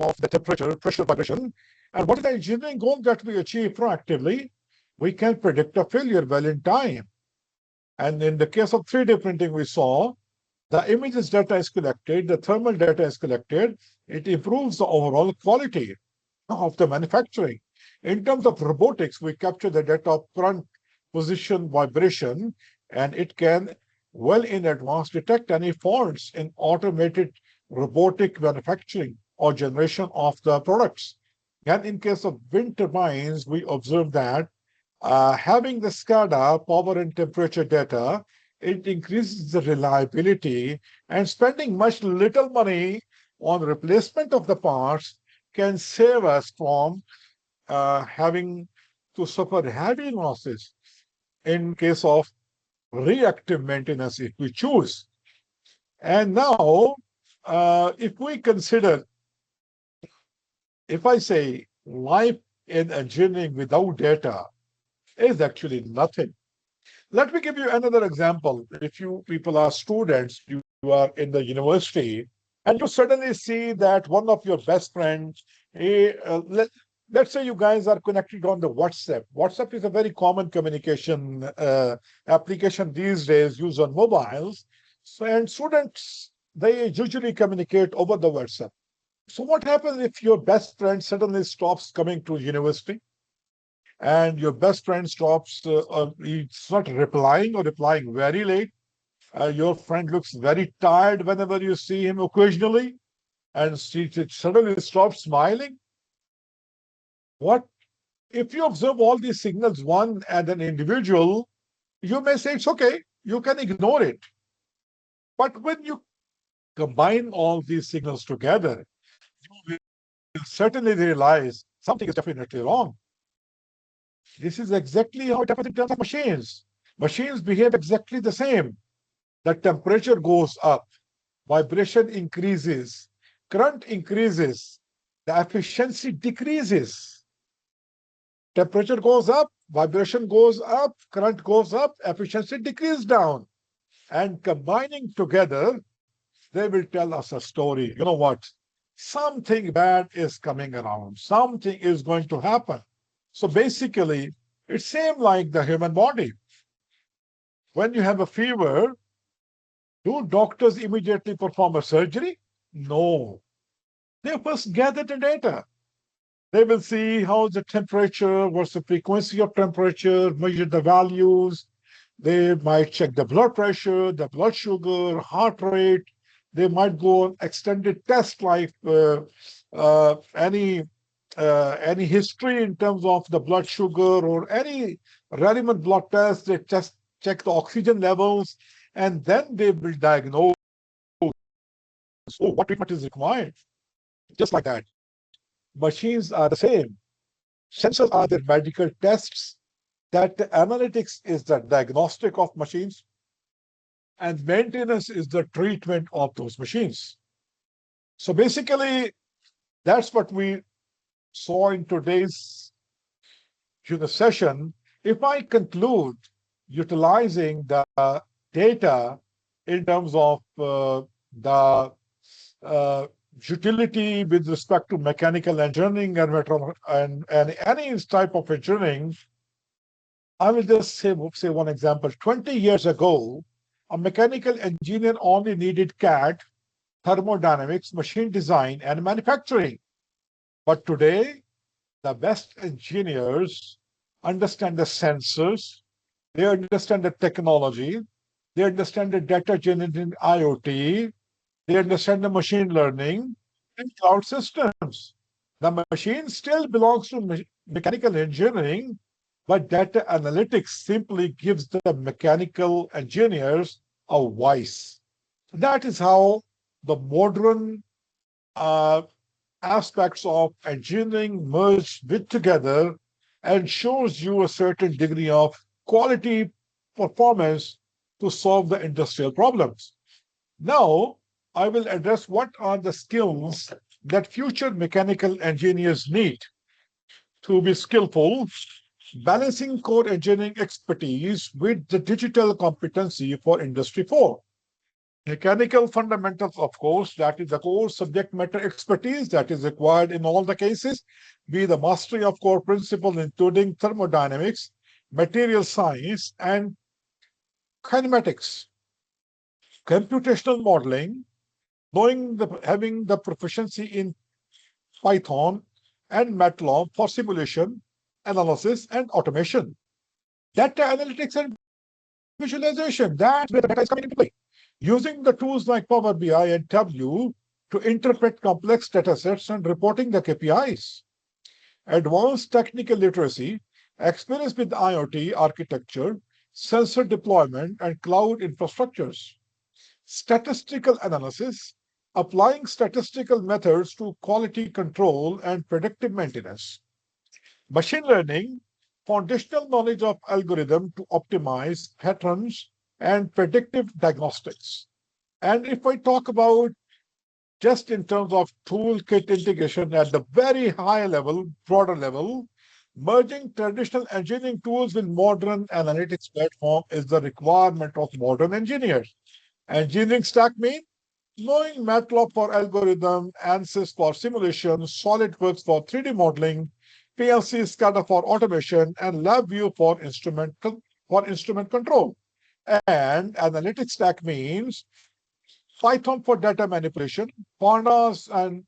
of the temperature, pressure, vibration. And what is the engineering goal that we achieve proactively? We can predict a failure well in time. And in the case of 3D printing, we saw the images data is collected, the thermal data is collected. It improves the overall quality of the manufacturing. In terms of robotics, we capture the data of current position vibration, and it can well in advance detect any faults in automated robotic manufacturing or generation of the products. And in case of wind turbines, we observe that having the SCADA power and temperature data, it increases the reliability, and spending much little money on replacement of the parts can save us from having to suffer heavy losses in case of reactive maintenance if we choose. And now, if we consider if I say life in engineering without data is actually nothing. Let me give you another example. If you people are students, you are in the university, and you suddenly see that one of your best friends, let's say you guys are connected on the WhatsApp. WhatsApp is a very common communication application these days used on mobiles. So, and students, they usually communicate over the WhatsApp. So what happens if your best friend suddenly stops coming to university? And your best friend stops, he's not replying or replying very late. Your friend looks very tired whenever you see him occasionally, and she suddenly stops smiling. What if you observe all these signals, one and an individual, you may say it's okay, you can ignore it. But when you combine all these signals together, you will certainly realize something is definitely wrong. This is exactly how it happens in terms of machines. Machines behave exactly the same. The temperature goes up, vibration increases, current increases, the efficiency decreases. Temperature goes up, vibration goes up, current goes up, efficiency decreases down. And combining together, they will tell us a story. You know what? Something bad is coming around. Something is going to happen. So basically, it's same like the human body. When you have a fever, do doctors immediately perform a surgery? No. They first gather the data. They will see how the temperature, what's the frequency of temperature, measure the values. They might check the blood pressure, the blood sugar, heart rate. They might go on extended tests like any history in terms of the blood sugar or any relevant blood test. They just check the oxygen levels, and then they will diagnose, oh, what treatment is required. Just like that. Machines are the same. Sensors are the medical tests, that analytics is the diagnostic of machines, and maintenance is the treatment of those machines. So basically, that's what we saw in today's session. If I conclude utilizing the data in terms of the uh, utility with respect to mechanical engineering and any type of engineering, I will just say one example. 20 years ago, a mechanical engineer only needed CAD, thermodynamics, machine design, and manufacturing. But today, the best engineers understand the sensors, they understand the technology, they understand the data generating IoT, they understand the machine learning and cloud systems. The machine still belongs to mechanical engineering, but data analytics simply gives the mechanical engineers a voice. That is how the modern uh, aspects of engineering merge with together and shows you a certain degree of quality performance to solve the industrial problems. Now, I will address what are the skills that future mechanical engineers need to be skillful, balancing core engineering expertise with the digital competency for Industry 4. Mechanical fundamentals, of course, that is the core subject matter expertise that is required in all the cases, be the mastery of core principles, including thermodynamics, material science, and kinematics, computational modeling, having the proficiency in Python and MATLAB for simulation, analysis, and automation. Data analytics and visualization, that's where the data is coming into play. Using the tools like Power BI and Tableau to interpret complex data sets and reporting the KPIs. Advanced technical literacy, experience with IoT architecture, sensor deployment, and cloud infrastructures. Statistical analysis, applying statistical methods to quality control and predictive maintenance. Machine learning, foundational knowledge of algorithm to optimize patterns and predictive diagnostics. And if I talk about just in terms of toolkit integration at the very high level, broader level, merging traditional engineering tools with modern analytics platform is the requirement of modern engineers. Engineering stack means knowing MATLAB for algorithm, ANSYS for simulation, SolidWorks for 3D modeling, PLC SCADA for automation, and LabVIEW for instrument control. And analytics stack means Python for data manipulation, Pandas and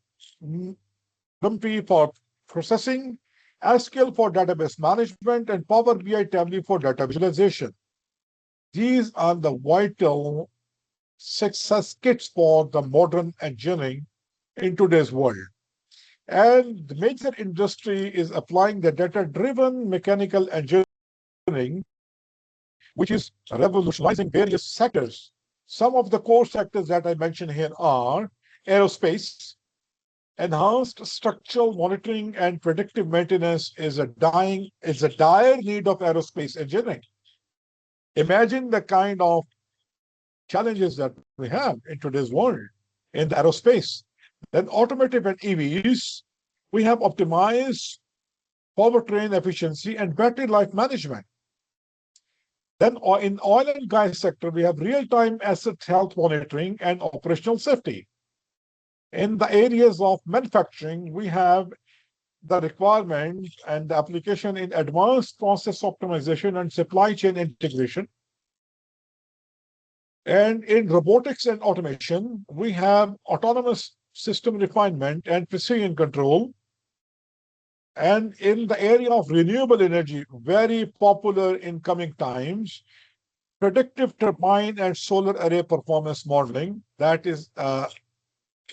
NumPy for processing, SQL for database management, and Power BI Tableau for data visualization. These are the vital success kits for the modern engineering in today's world. And the major industry is applying the data-driven mechanical engineering, which is revolutionizing various sectors. Some of the core sectors that I mentioned here are aerospace. Enhanced structural monitoring and predictive maintenance is a dire need of aerospace engineering. Imagine the kind of challenges that we have in today's world in the aerospace. Then automotive and EVs, we have optimized powertrain efficiency and battery life management. Then in oil and gas sector, we have real-time asset health monitoring and operational safety. In the areas of manufacturing, we have the requirement and the application in advanced process optimization and supply chain integration. And in robotics and automation, we have autonomous system refinement and precision control. And in the area of renewable energy, very popular in coming times, predictive turbine and solar array performance modeling, that is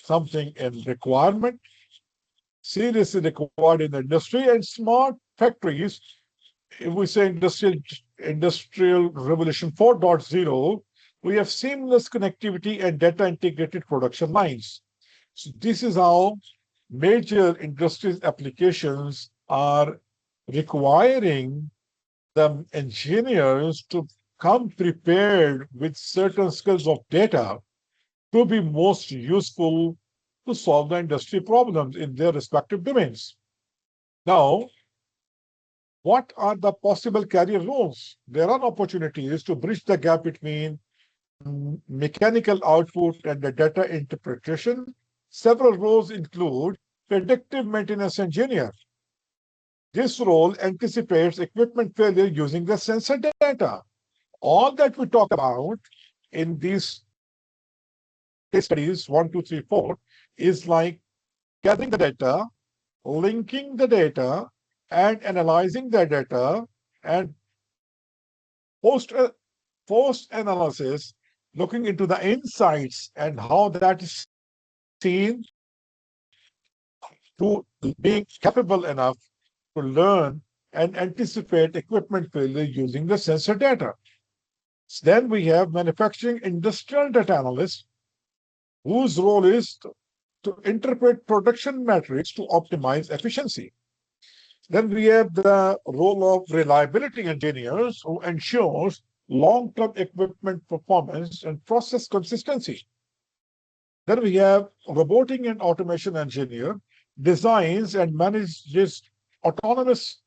something in requirement, seriously required in the industry. And smart factories, if we say industrial revolution 4.0, we have seamless connectivity and data integrated production lines. So this is how major industries applications are requiring the engineers to come prepared with certain skills of data to be most useful to solve the industry problems in their respective domains. Now, what are the possible career roles? There are opportunities to bridge the gap between mechanical output and the data interpretation. Several roles include predictive maintenance engineer. This role anticipates equipment failure using the sensor data. All that we talk about in these case studies 1, 2, 3, 4 is like gathering the data, linking the data, and analyzing the data, and post-analysis, looking into the insights and how that is seen to being capable enough to learn and anticipate equipment failure using the sensor data. Then we have manufacturing industrial data analyst, whose role is to interpret production metrics to optimize efficiency. Then we have the role of reliability engineers, who ensures long-term equipment performance and process consistency. Then we have robotic and automation engineer, designs and manages autonomous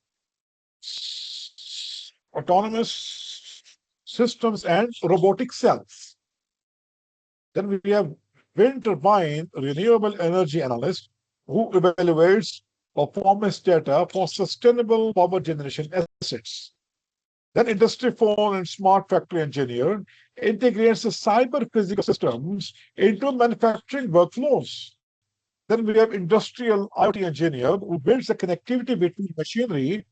systems and robotic cells. Then we have wind turbine renewable energy analyst, who evaluates performance data for sustainable power generation assets. Then Industry 4 and Smart Factory Engineer integrates the cyber physical systems into manufacturing workflows. Then we have Industrial IoT Engineer, who builds the connectivity between machinery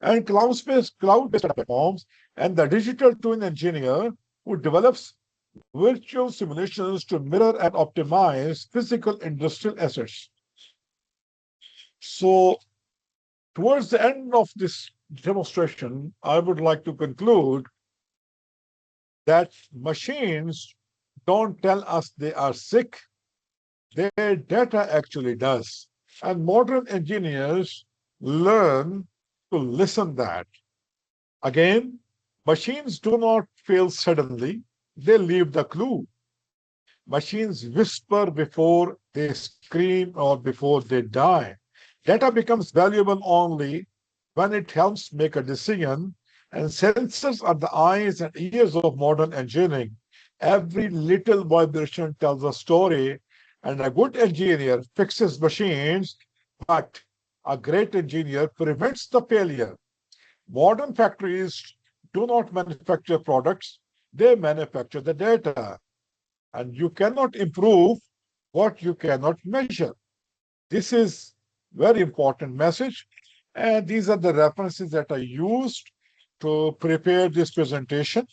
and cloud-based platforms, and the Digital Twin Engineer, who develops virtual simulations to mirror and optimize physical industrial assets. So, towards the end of this demonstration, I would like to conclude that machines don't tell us they are sick, their data actually does. And modern engineers learn to listen that. Again, machines do not fail suddenly, they leave the clue. Machines whisper before they scream or before they die. Data becomes valuable only when it helps make a decision, and sensors are the eyes and ears of modern engineering. Every little vibration tells a story, and a good engineer fixes machines, but a great engineer prevents the failure. Modern factories do not manufacture products, they manufacture the data. And you cannot improve what you cannot measure. This is very important message. And these are the references that I used to prepare this presentation.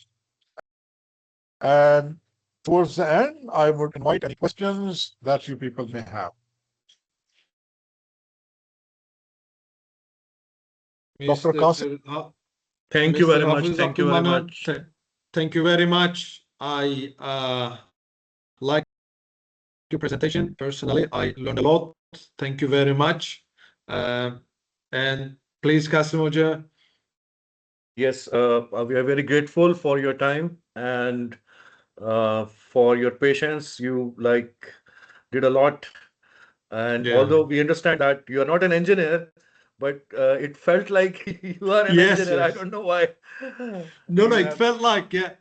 And towards the end, I would invite any questions that you people may have. Dr. Qasim? Thank you Mr. very much. Hafiz Thank you very Abdulmanan, much. thank you very much. I like your presentation. Personally, I learned a lot. Thank you very much. And please, Qasim Hoja. Yes, we are very grateful for your time and for your patience. You did a lot. And Yeah. although we understand that you are not an engineer, but it felt like you are an Yes, engineer. I yes. don't know why. No, You it have, felt like, yeah.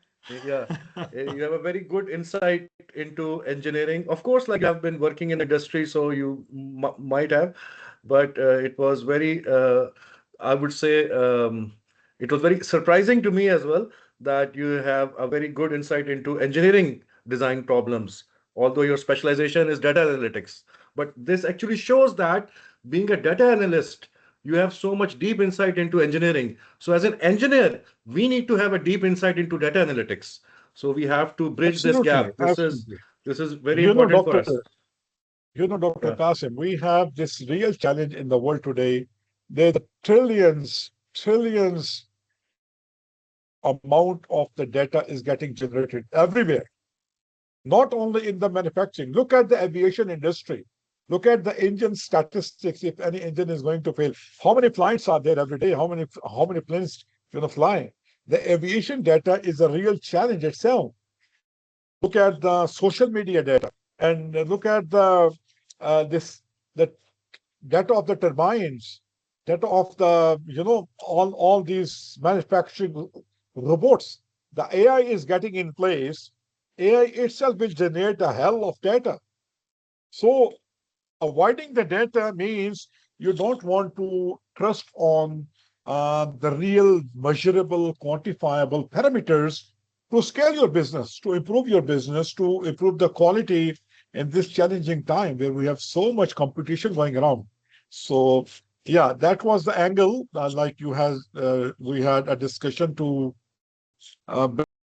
yeah, you have a very good insight into engineering. Of course, like you have been working in industry, so you might have, but it was very, I would say, it was very surprising to me as well that you have a very good insight into engineering design problems, although your specialization is data analytics. But this actually shows that being a data analyst, you have so much deep insight into engineering. So as an engineer, we need to have a deep insight into data analytics. So we have to bridge this Absolutely, gap. absolutely. This is very You know, important for Dr. us. Dr. Yeah. Qasim, we have this real challenge in the world today. There's trillions amount of the data is getting generated everywhere, not only in the manufacturing. Look at the aviation industry. Look at the engine statistics. If any engine is going to fail, how many flights are there every day? How many planes fly? The aviation data is a real challenge itself. Look at the social media data, and look at the data of the turbines, data of the all these manufacturing robots. The AI is getting in place. AI itself will generate a hell of data. So avoiding the data means you don't want to trust on the real measurable, quantifiable parameters to scale your business, to improve your business, to improve the quality in this challenging time where we have so much competition going around. So, yeah, that was the angle. We had a discussion to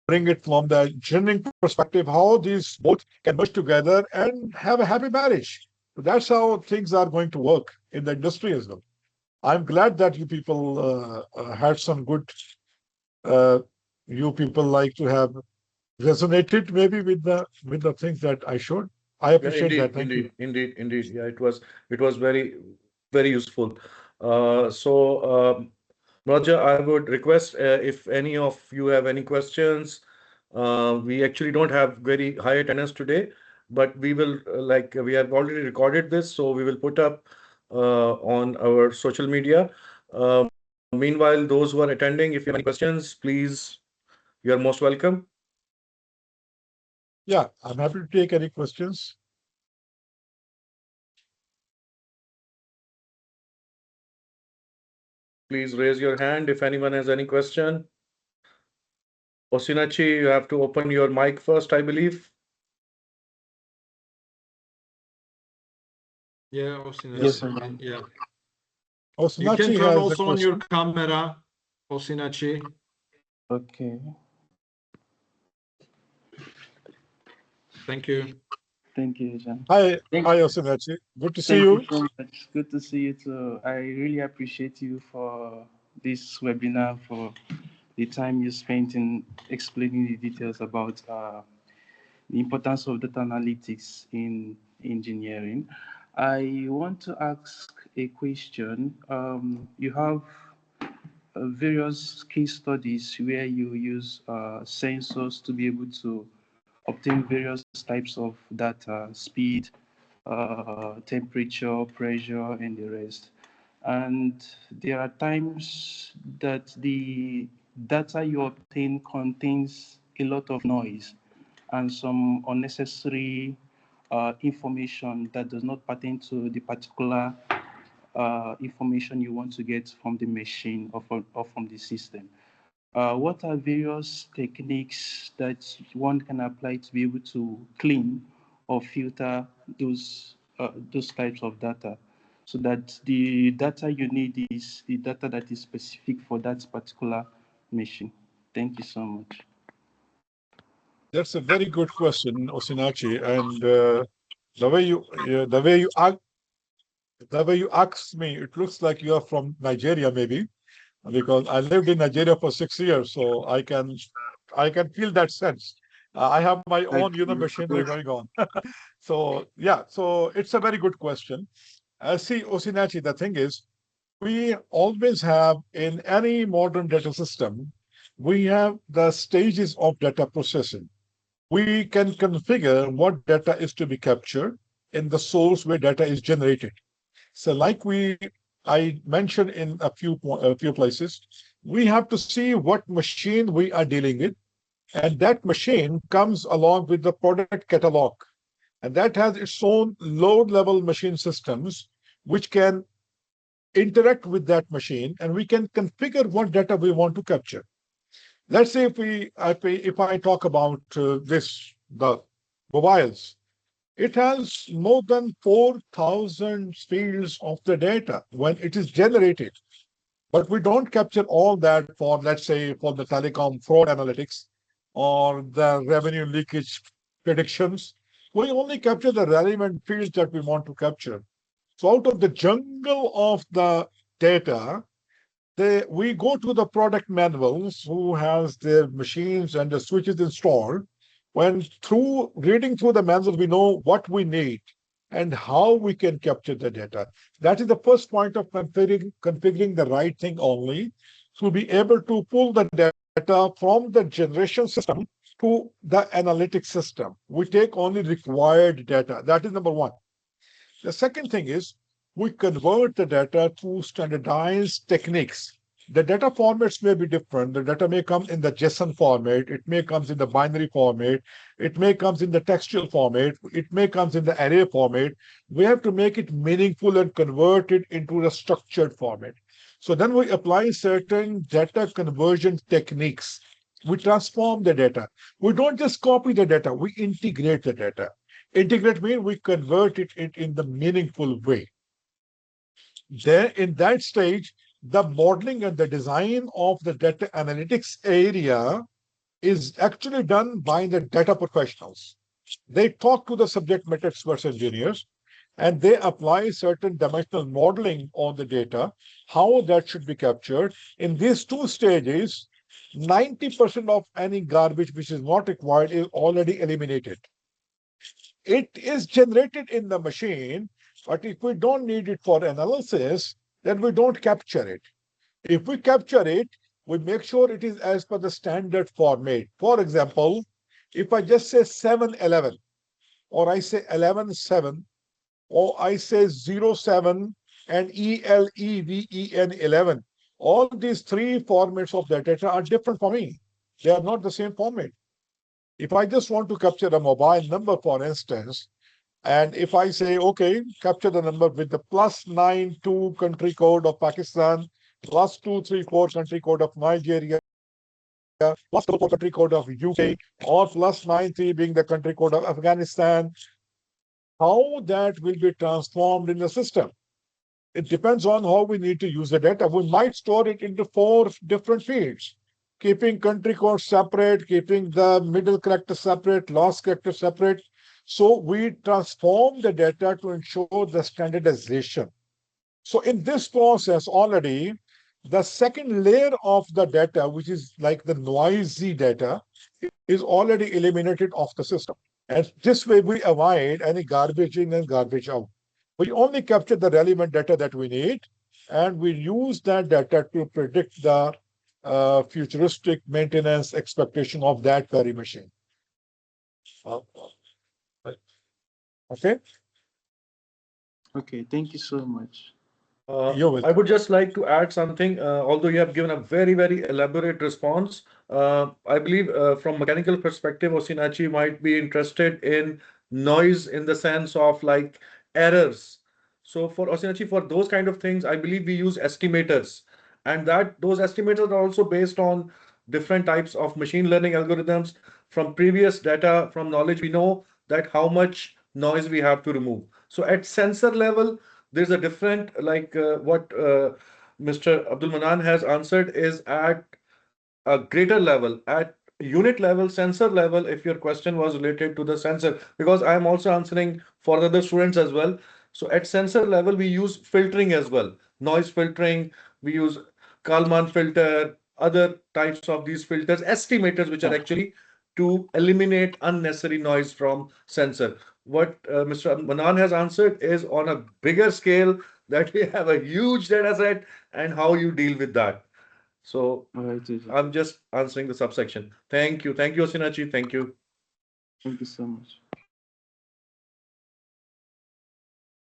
bring it from the engineering perspective, how these both can merge together and have a happy marriage. So that's how things are going to work in the industry as well. I'm glad that you people had some good. Uh, you people like to have resonated maybe with the things that I showed. I Yeah, appreciate that. indeed, Thank you. indeed. Yeah, it was very useful. Roger, I would request if any of you have any questions. We actually don't have very high attendance today, but we will we have already recorded this, so we will put up on our social media. Meanwhile, those who are attending, if you have any questions, please, you are most welcome. Yeah, I'm happy to take any questions. Please raise your hand if anyone has any question. Osinachi, you have to open your mic first, I believe. Yeah, Osinachi. Yes, sir. Yeah. Oh, You can Sunachi turn has a also on your question. camera, Osinachi. Okay. Thank you. Thank you, John. Hi, Thank, hi, Sunachi. Good to see thank you you. so much. Good to see you too. I really appreciate you for this webinar, for the time you spent in explaining the details about the importance of data analytics in engineering. I want to ask a question. You have various case studies where you use sensors to be able to obtain various types of data, speed, temperature, pressure, and the rest. And there are times that the data you obtain contains a lot of noise and some unnecessary information that does not pertain to the particular information you want to get from the machine or from the system. What are various techniques that one can apply to be able to clean or filter those types of data so that the data you need is the data that is specific for that particular machine? Thank you so much. That's a very good question, Osinachi. And the way you the way you asked me, it looks like you are from Nigeria, maybe, because I lived in Nigeria for 6 years, so I can feel that sense. I have my own, Thank you. machinery going on. So yeah, so it's a very good question. See, Osinachi, the thing is, we always have in any modern data system, we have the stages of data processing. We can configure what data is to be captured in the source where data is generated. So like I mentioned in a few places, we have to see what machine we are dealing with, and that machine comes along with the product catalog, and that has its own load level machine systems which can interact with that machine, and we can configure what data we want to capture. Let's say if I talk about the mobiles, it has more than 4,000 fields of the data when it is generated. But we don't capture all that for, let's say, for the telecom fraud analytics or the revenue leakage predictions. We only capture the relevant fields that we want to capture. So out of the jungle of the data, we go to the product manuals who has their machines and the switches installed. When through reading through the manuals, we know what we need and how we can capture the data. That is the first point of configuring the right thing only, to be able to pull the data from the generation system to the analytics system. We take only required data. That is number one. The second thing is we convert the data through standardized techniques. The data formats may be different. The data may come in the JSON format. It may come in the binary format. It may come in the textual format. It may come in the array format. We have to make it meaningful and convert it into the structured format. So then we apply certain data conversion techniques. We transform the data. We don't just copy the data. We integrate the data. Integrate means we convert it in the meaningful way. There, in that stage, the modeling and the design of the data analytics area is actually done by the data professionals. They talk to the subject matter experts engineers, and they apply certain dimensional modeling on the data, how that should be captured. In these two stages, 90% of any garbage which is not required is already eliminated. It is generated in the machine, but if we don't need it for analysis, then we don't capture it. If we capture it, we make sure it is as per the standard format. For example, if I just say 711, or I say 117, or I say 07 and ELEVEN 11, all these three formats of the data are different for me. They are not the same format. If I just want to capture a mobile number, for instance, and if I say, okay, capture the number with the +92 country code of Pakistan, +234 country code of Nigeria, +4 country code of UK, or +93 being the country code of Afghanistan, how that will be transformed in the system. It depends on how we need to use the data. We might store it into 4 different fields, keeping country code separate, keeping the middle character separate, last character separate. So we transform the data to ensure the standardization. So in this process already, the second layer of the data, which is like the noisy data, is already eliminated off the system. And this way we avoid any garbage in and garbage out. We only capture the relevant data that we need, and we use that data to predict the futuristic maintenance expectation of that very machine. Okay. Okay, thank you so much. You're welcome. I would just like to add something. Although you have given a very, very elaborate response, I believe from mechanical perspective, Osinachi might be interested in noise in the sense of like errors. So for Osinachi, for those kind of things, I believe we use estimators, and that those estimators are also based on different types of machine learning algorithms. From previous data, from knowledge, we know that how much noise we have to remove. So at sensor level, there's a different like what Mr. Abdul Manan has answered is at a greater level, at unit level, sensor level, if your question was related to the sensor, because I am also answering for the other students as well. So at sensor level, we use filtering as well, noise filtering, we use Kalman filter, other types of these filters, estimators, which are actually to eliminate unnecessary noise from sensor. What Mr. Manan has answered is on a bigger scale that we have a huge data set and how you deal with that. So All right, Teja. I'm just answering the subsection. Thank you. Thank you, Osinachi. Thank you. Thank you so much.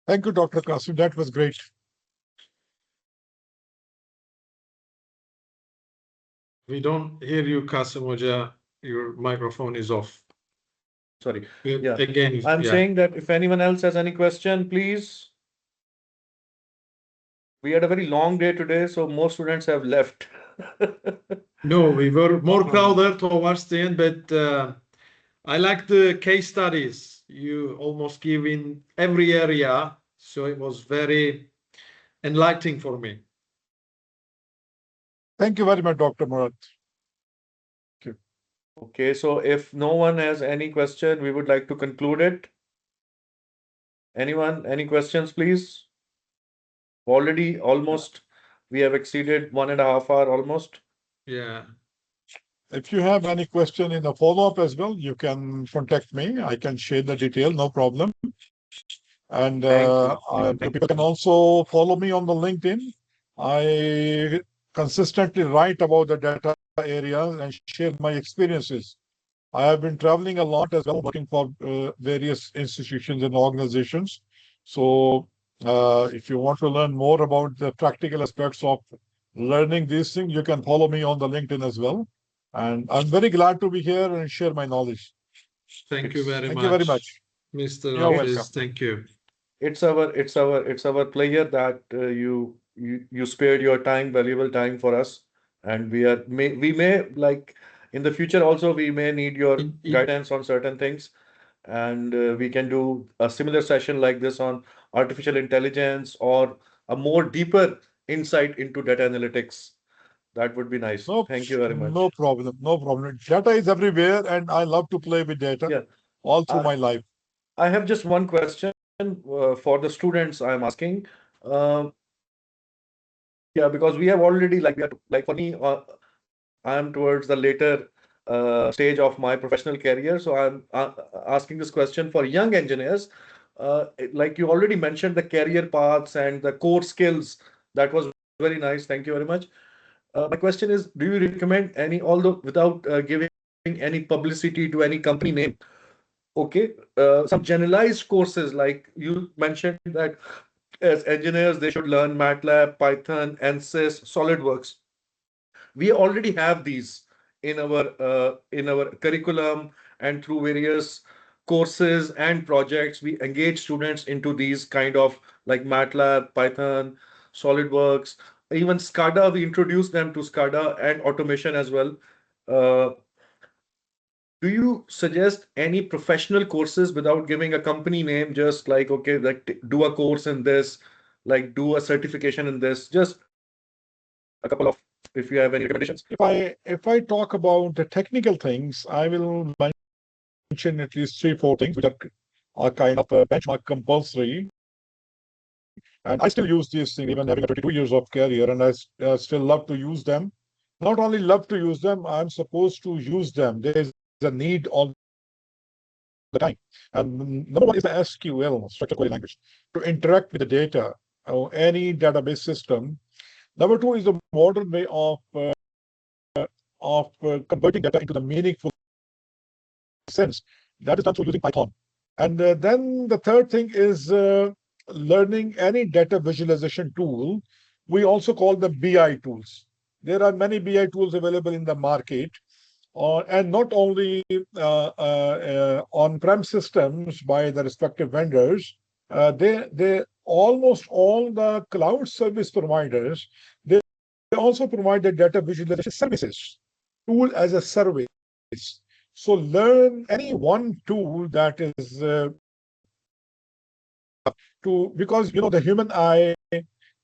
Thank you, Dr. Kasim. That was great. We don't hear you, Kasim Hoja. Your microphone is off. Sorry. Yeah. Again, I'm yeah. saying that if anyone else has any question, please. We had a very long day today, so most students have left. No, we were more crowded towards the end, but I like the case studies you almost give in every area. So it was very enlightening for me. Thank you very much, Dr. Murad. Okay, so if no one has any question, we would like to conclude it. Anyone, any questions, please? Already almost we have exceeded 1.5 hours almost. Yeah. If you have any question in the follow-up as well, you can contact me. I can share the detail, no problem. And people can also follow me on the LinkedIn. I consistently write about the data areas and share my experiences. I have been traveling a lot as well, working for various institutions and organizations. So if you want to learn more about the practical aspects of learning these things, you can follow me on the LinkedIn as well. And I'm very glad to be here and share my knowledge. Thank you very Thank much. you very much. Mr. You're Hafiz, welcome. thank you. It's our pleasure that you spared your time, valuable time for us, and we may like in the future also we may need your guidance on certain things, and we can do a similar session like this on artificial intelligence or a more deeper insight into data analytics. That would be nice. No, Thank you very no much. problem. No problem. Data is everywhere, and I love to play with data Yeah, all through I, my life. I have just one question for the students I'm asking. Um Yeah, because we have already like for me, I am towards the later stage of my professional career. So I'm asking this question for young engineers. Like you already mentioned the career paths and the core skills. That was very nice. Thank you very much. My question is, do you recommend any, although without giving any publicity to any company name, okay, some generalized courses like you mentioned that as engineers, they should learn MATLAB, Python, ANSYS, SolidWorks. We already have these in our curriculum and through various courses and projects. We engage students into these kind of like MATLAB, Python, SolidWorks, even SCADA. We introduce them to SCADA and automation as well. Uh, do you suggest any professional courses without giving a company name, just like, okay, like do a course in this, like do a certification in this, just a couple of, if you have any recommendations? If I talk about the technical things, I will mention at least 3, 4 things which are kind of benchmark compulsory. And I still use these things even having a 22 years of career, and I still love to use them. Not only love to use them, I'm supposed to use them. There is a need all the time. And number one is the SQL, structured query language, to interact with the data or any database system. Number two is the modern way of converting data into the meaningful sense. That is done through using Python. And then the third thing is learning any data visualization tool. We also call them BI tools. There are many BI tools available in the market, and not only on-prem systems by the respective vendors. They almost all the cloud service providers, they also provide the data visualization services, tool as a service. So learn any one tool that is because the human eye,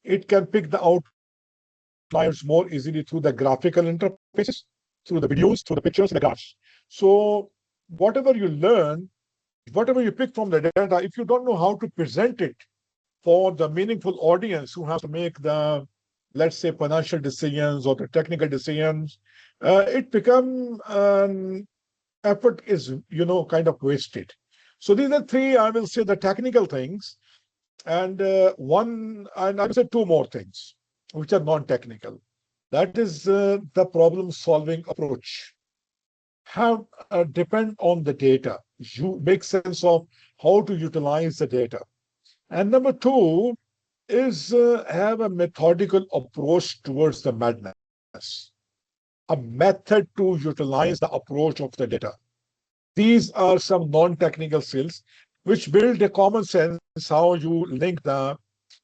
it can pick the outliers more easily through the graphical interfaces, through the videos, through the pictures, the graphs. So whatever you learn, whatever you pick from the data, if you don't know how to present it for the meaningful audience who has to make the, let's say, financial decisions or the technical decisions, it become effort is kind of wasted. So these are three, I will say, the technical things, and I will say two more things which are non-technical. That is the problem-solving approach. Have depend on the data. You make sense of how to utilize the data. And number two is have a methodical approach towards the madness, a method to utilize the approach of the data. These are some non-technical skills which build a common sense how you link the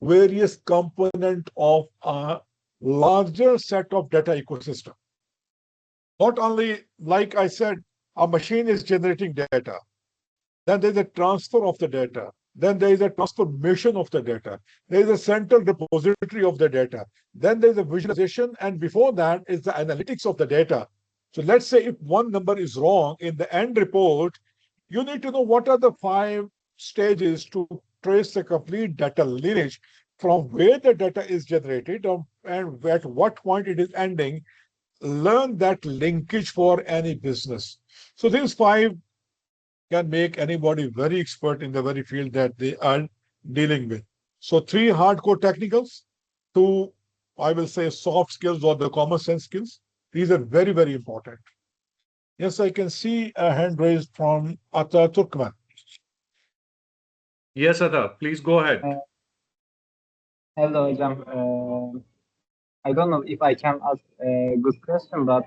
various component of a larger set of data ecosystem. Not only, like I said, a machine is generating data, then there's a transfer of the data, then there is a transformation of the data, there is a central repository of the data, then there's a visualization, and before that is the analytics of the data. So let's say if one number is wrong in the end report, you need to know what are the 5 stages to trace the complete data lineage from where the data is generated and at what point it is ending. Learn that linkage for any business. So these 5 can make anybody very expert in the very field that they are dealing with. So 3 hardcore technicals, 2, I will say, soft skills or the common sense skills. These are very, very important. Yes, I can see a hand raised from Ata Turkman. Yes, Ata, please go ahead. Hello, Hocam. I don't know if I can ask a good question, but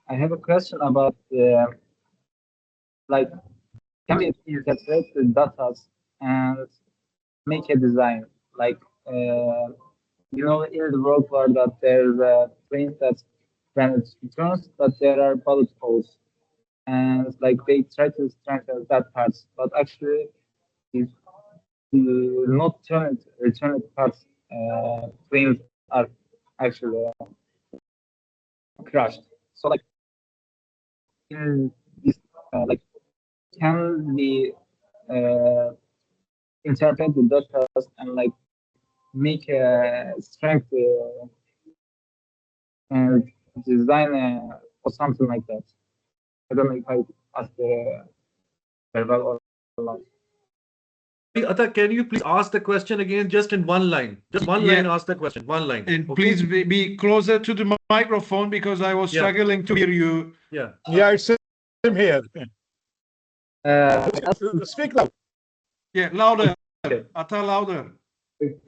I have a question about like, can we interpret the data and make a design? Like, in the world where that there's a train that when it returns, but there are bullet holes, and like they try to strengthen that part, but actually, if you not return it parts, trains are actually crushed. So like in this, like, can we interpret the data and like make a strength and design or something like that? I don't know if I asked very well or not. Ata, can you please ask the question again, just in one line? Just one line, ask the question, one line. And Okay? please be closer to the microphone because I was struggling to hear you. Yeah. Yeah, it's him here. Uh, Speak loud. Yeah, louder. Okay. Ata, louder.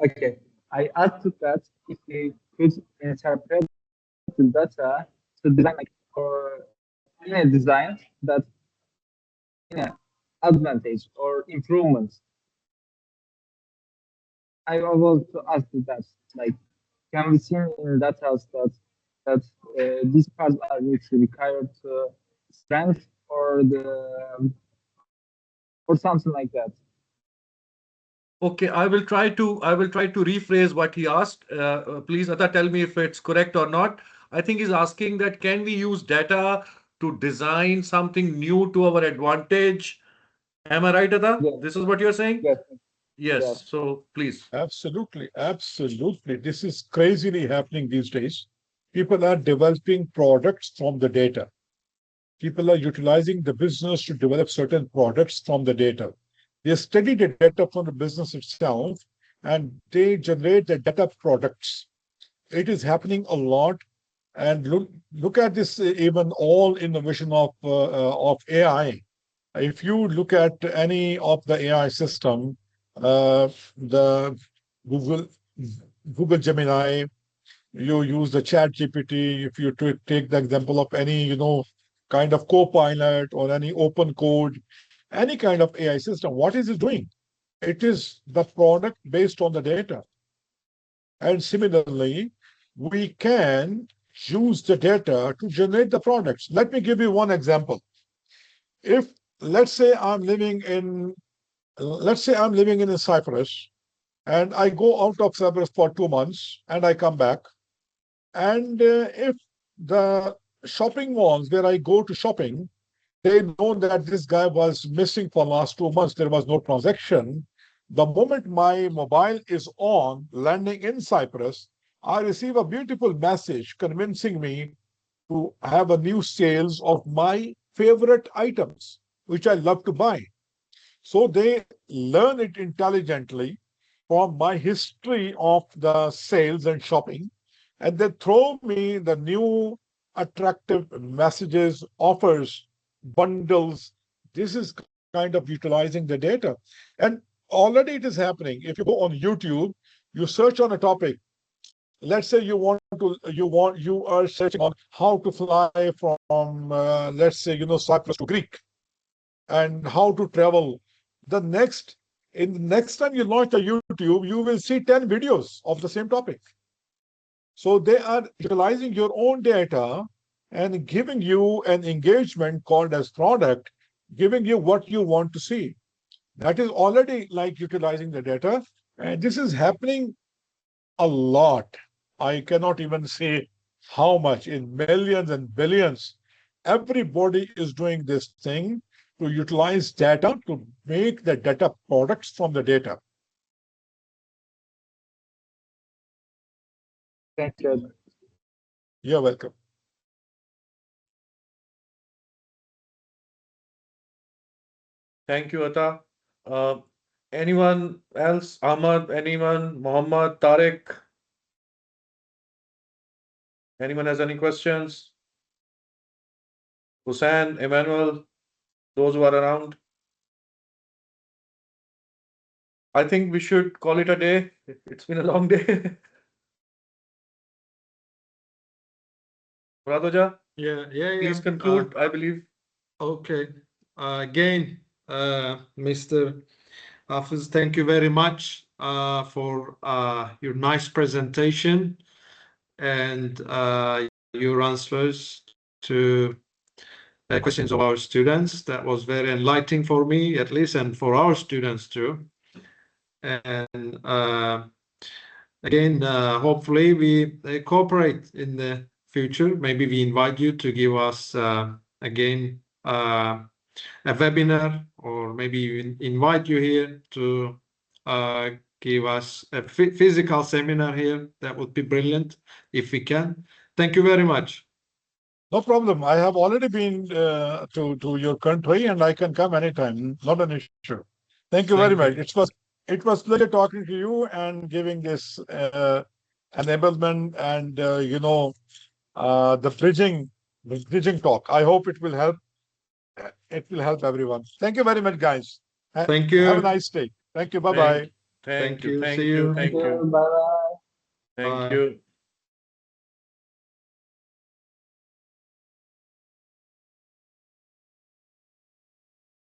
Okay, I asked that if we could interpret the data to design like or in a design that in a advantage or improvement. I was to ask that like, can we see in data that these parts are required to strength or the or something like that? Okay, I will try to rephrase what he asked. Please, Ata, tell me if it's correct or not. I think he's asking that can we use data to design something new to our advantage? Am I right, Ata? Yes. This is what you're saying? Yes. Yes. Yes. So please. Absolutely, absolutely. This is crazily happening these days. People are developing products from the data. People are utilizing the business to develop certain products from the data. They study the data from the business itself and they generate the data products. It is happening a lot. And look at this, even all innovation of AI. If you look at any of the AI system, the Google Google Gemini, you use the Chat GPT. If you take the example of any kind of Copilot or any open code, any kind of AI system, what is it doing? It is the product based on the data. And similarly, we can use the data to generate the products. Let me give you one example. If let's say I'm living in Cyprus, and I go out of Cyprus for 2 months and I come back, and if the shopping malls where I go to shopping, they know that this guy was missing for last 2 months, there was no transaction. The moment my mobile is on, landing in Cyprus, I receive a beautiful message convincing me to have a new sales of my favorite items, which I love to buy. So they learn it intelligently from my history of the sales and shopping, and they throw me the new attractive messages, offers, bundles. This is kind of utilizing the data. And already it is happening. If you go on YouTube, you search on a topic. Let's say you are searching on how to fly from let's say Cyprus to Greek, and how to travel. The next time you launch a YouTube, you will see 10 videos of the same topic. So they are utilizing your own data and giving you an engagement called as product, giving you what you want to see. That is already like utilizing the data. And this is happening a lot. I cannot even say how much, in millions and billions. Everybody is doing this thing to utilize data to make the data products from the data. Thank you. You're welcome. Thank you, Atta. Anyone else? Ahmad, anyone? Muhammad, Tariq? Anyone has any questions? Hussein, Emmanuel, those who are around? I think we should call it a day. It's been a long day. Radoja, Yeah. please conclude, I believe. Okay. Again, Mr. Hafiz, thank you very much for your nice presentation and your answers to the questions of our students. That was very enlightening for me, at least, and for our students too. And again, hopefully we cooperate in the future. Maybe we invite you to give us again a webinar, or maybe invite you here to give us a physical seminar here. That would be brilliant if we can. Thank you very much. No problem. I have already been to your country, and I can come anytime. Not an issue. Thank you very much. It was pleasure talking to you and giving this enablement and the bridging talk. I hope it will help. It will help everyone. Thank you very much, guys. Thank you. Have a nice day. Thank you. Bye bye. Thank you. Thank See you. you. Thank you. Bye bye. Thank Bye. you.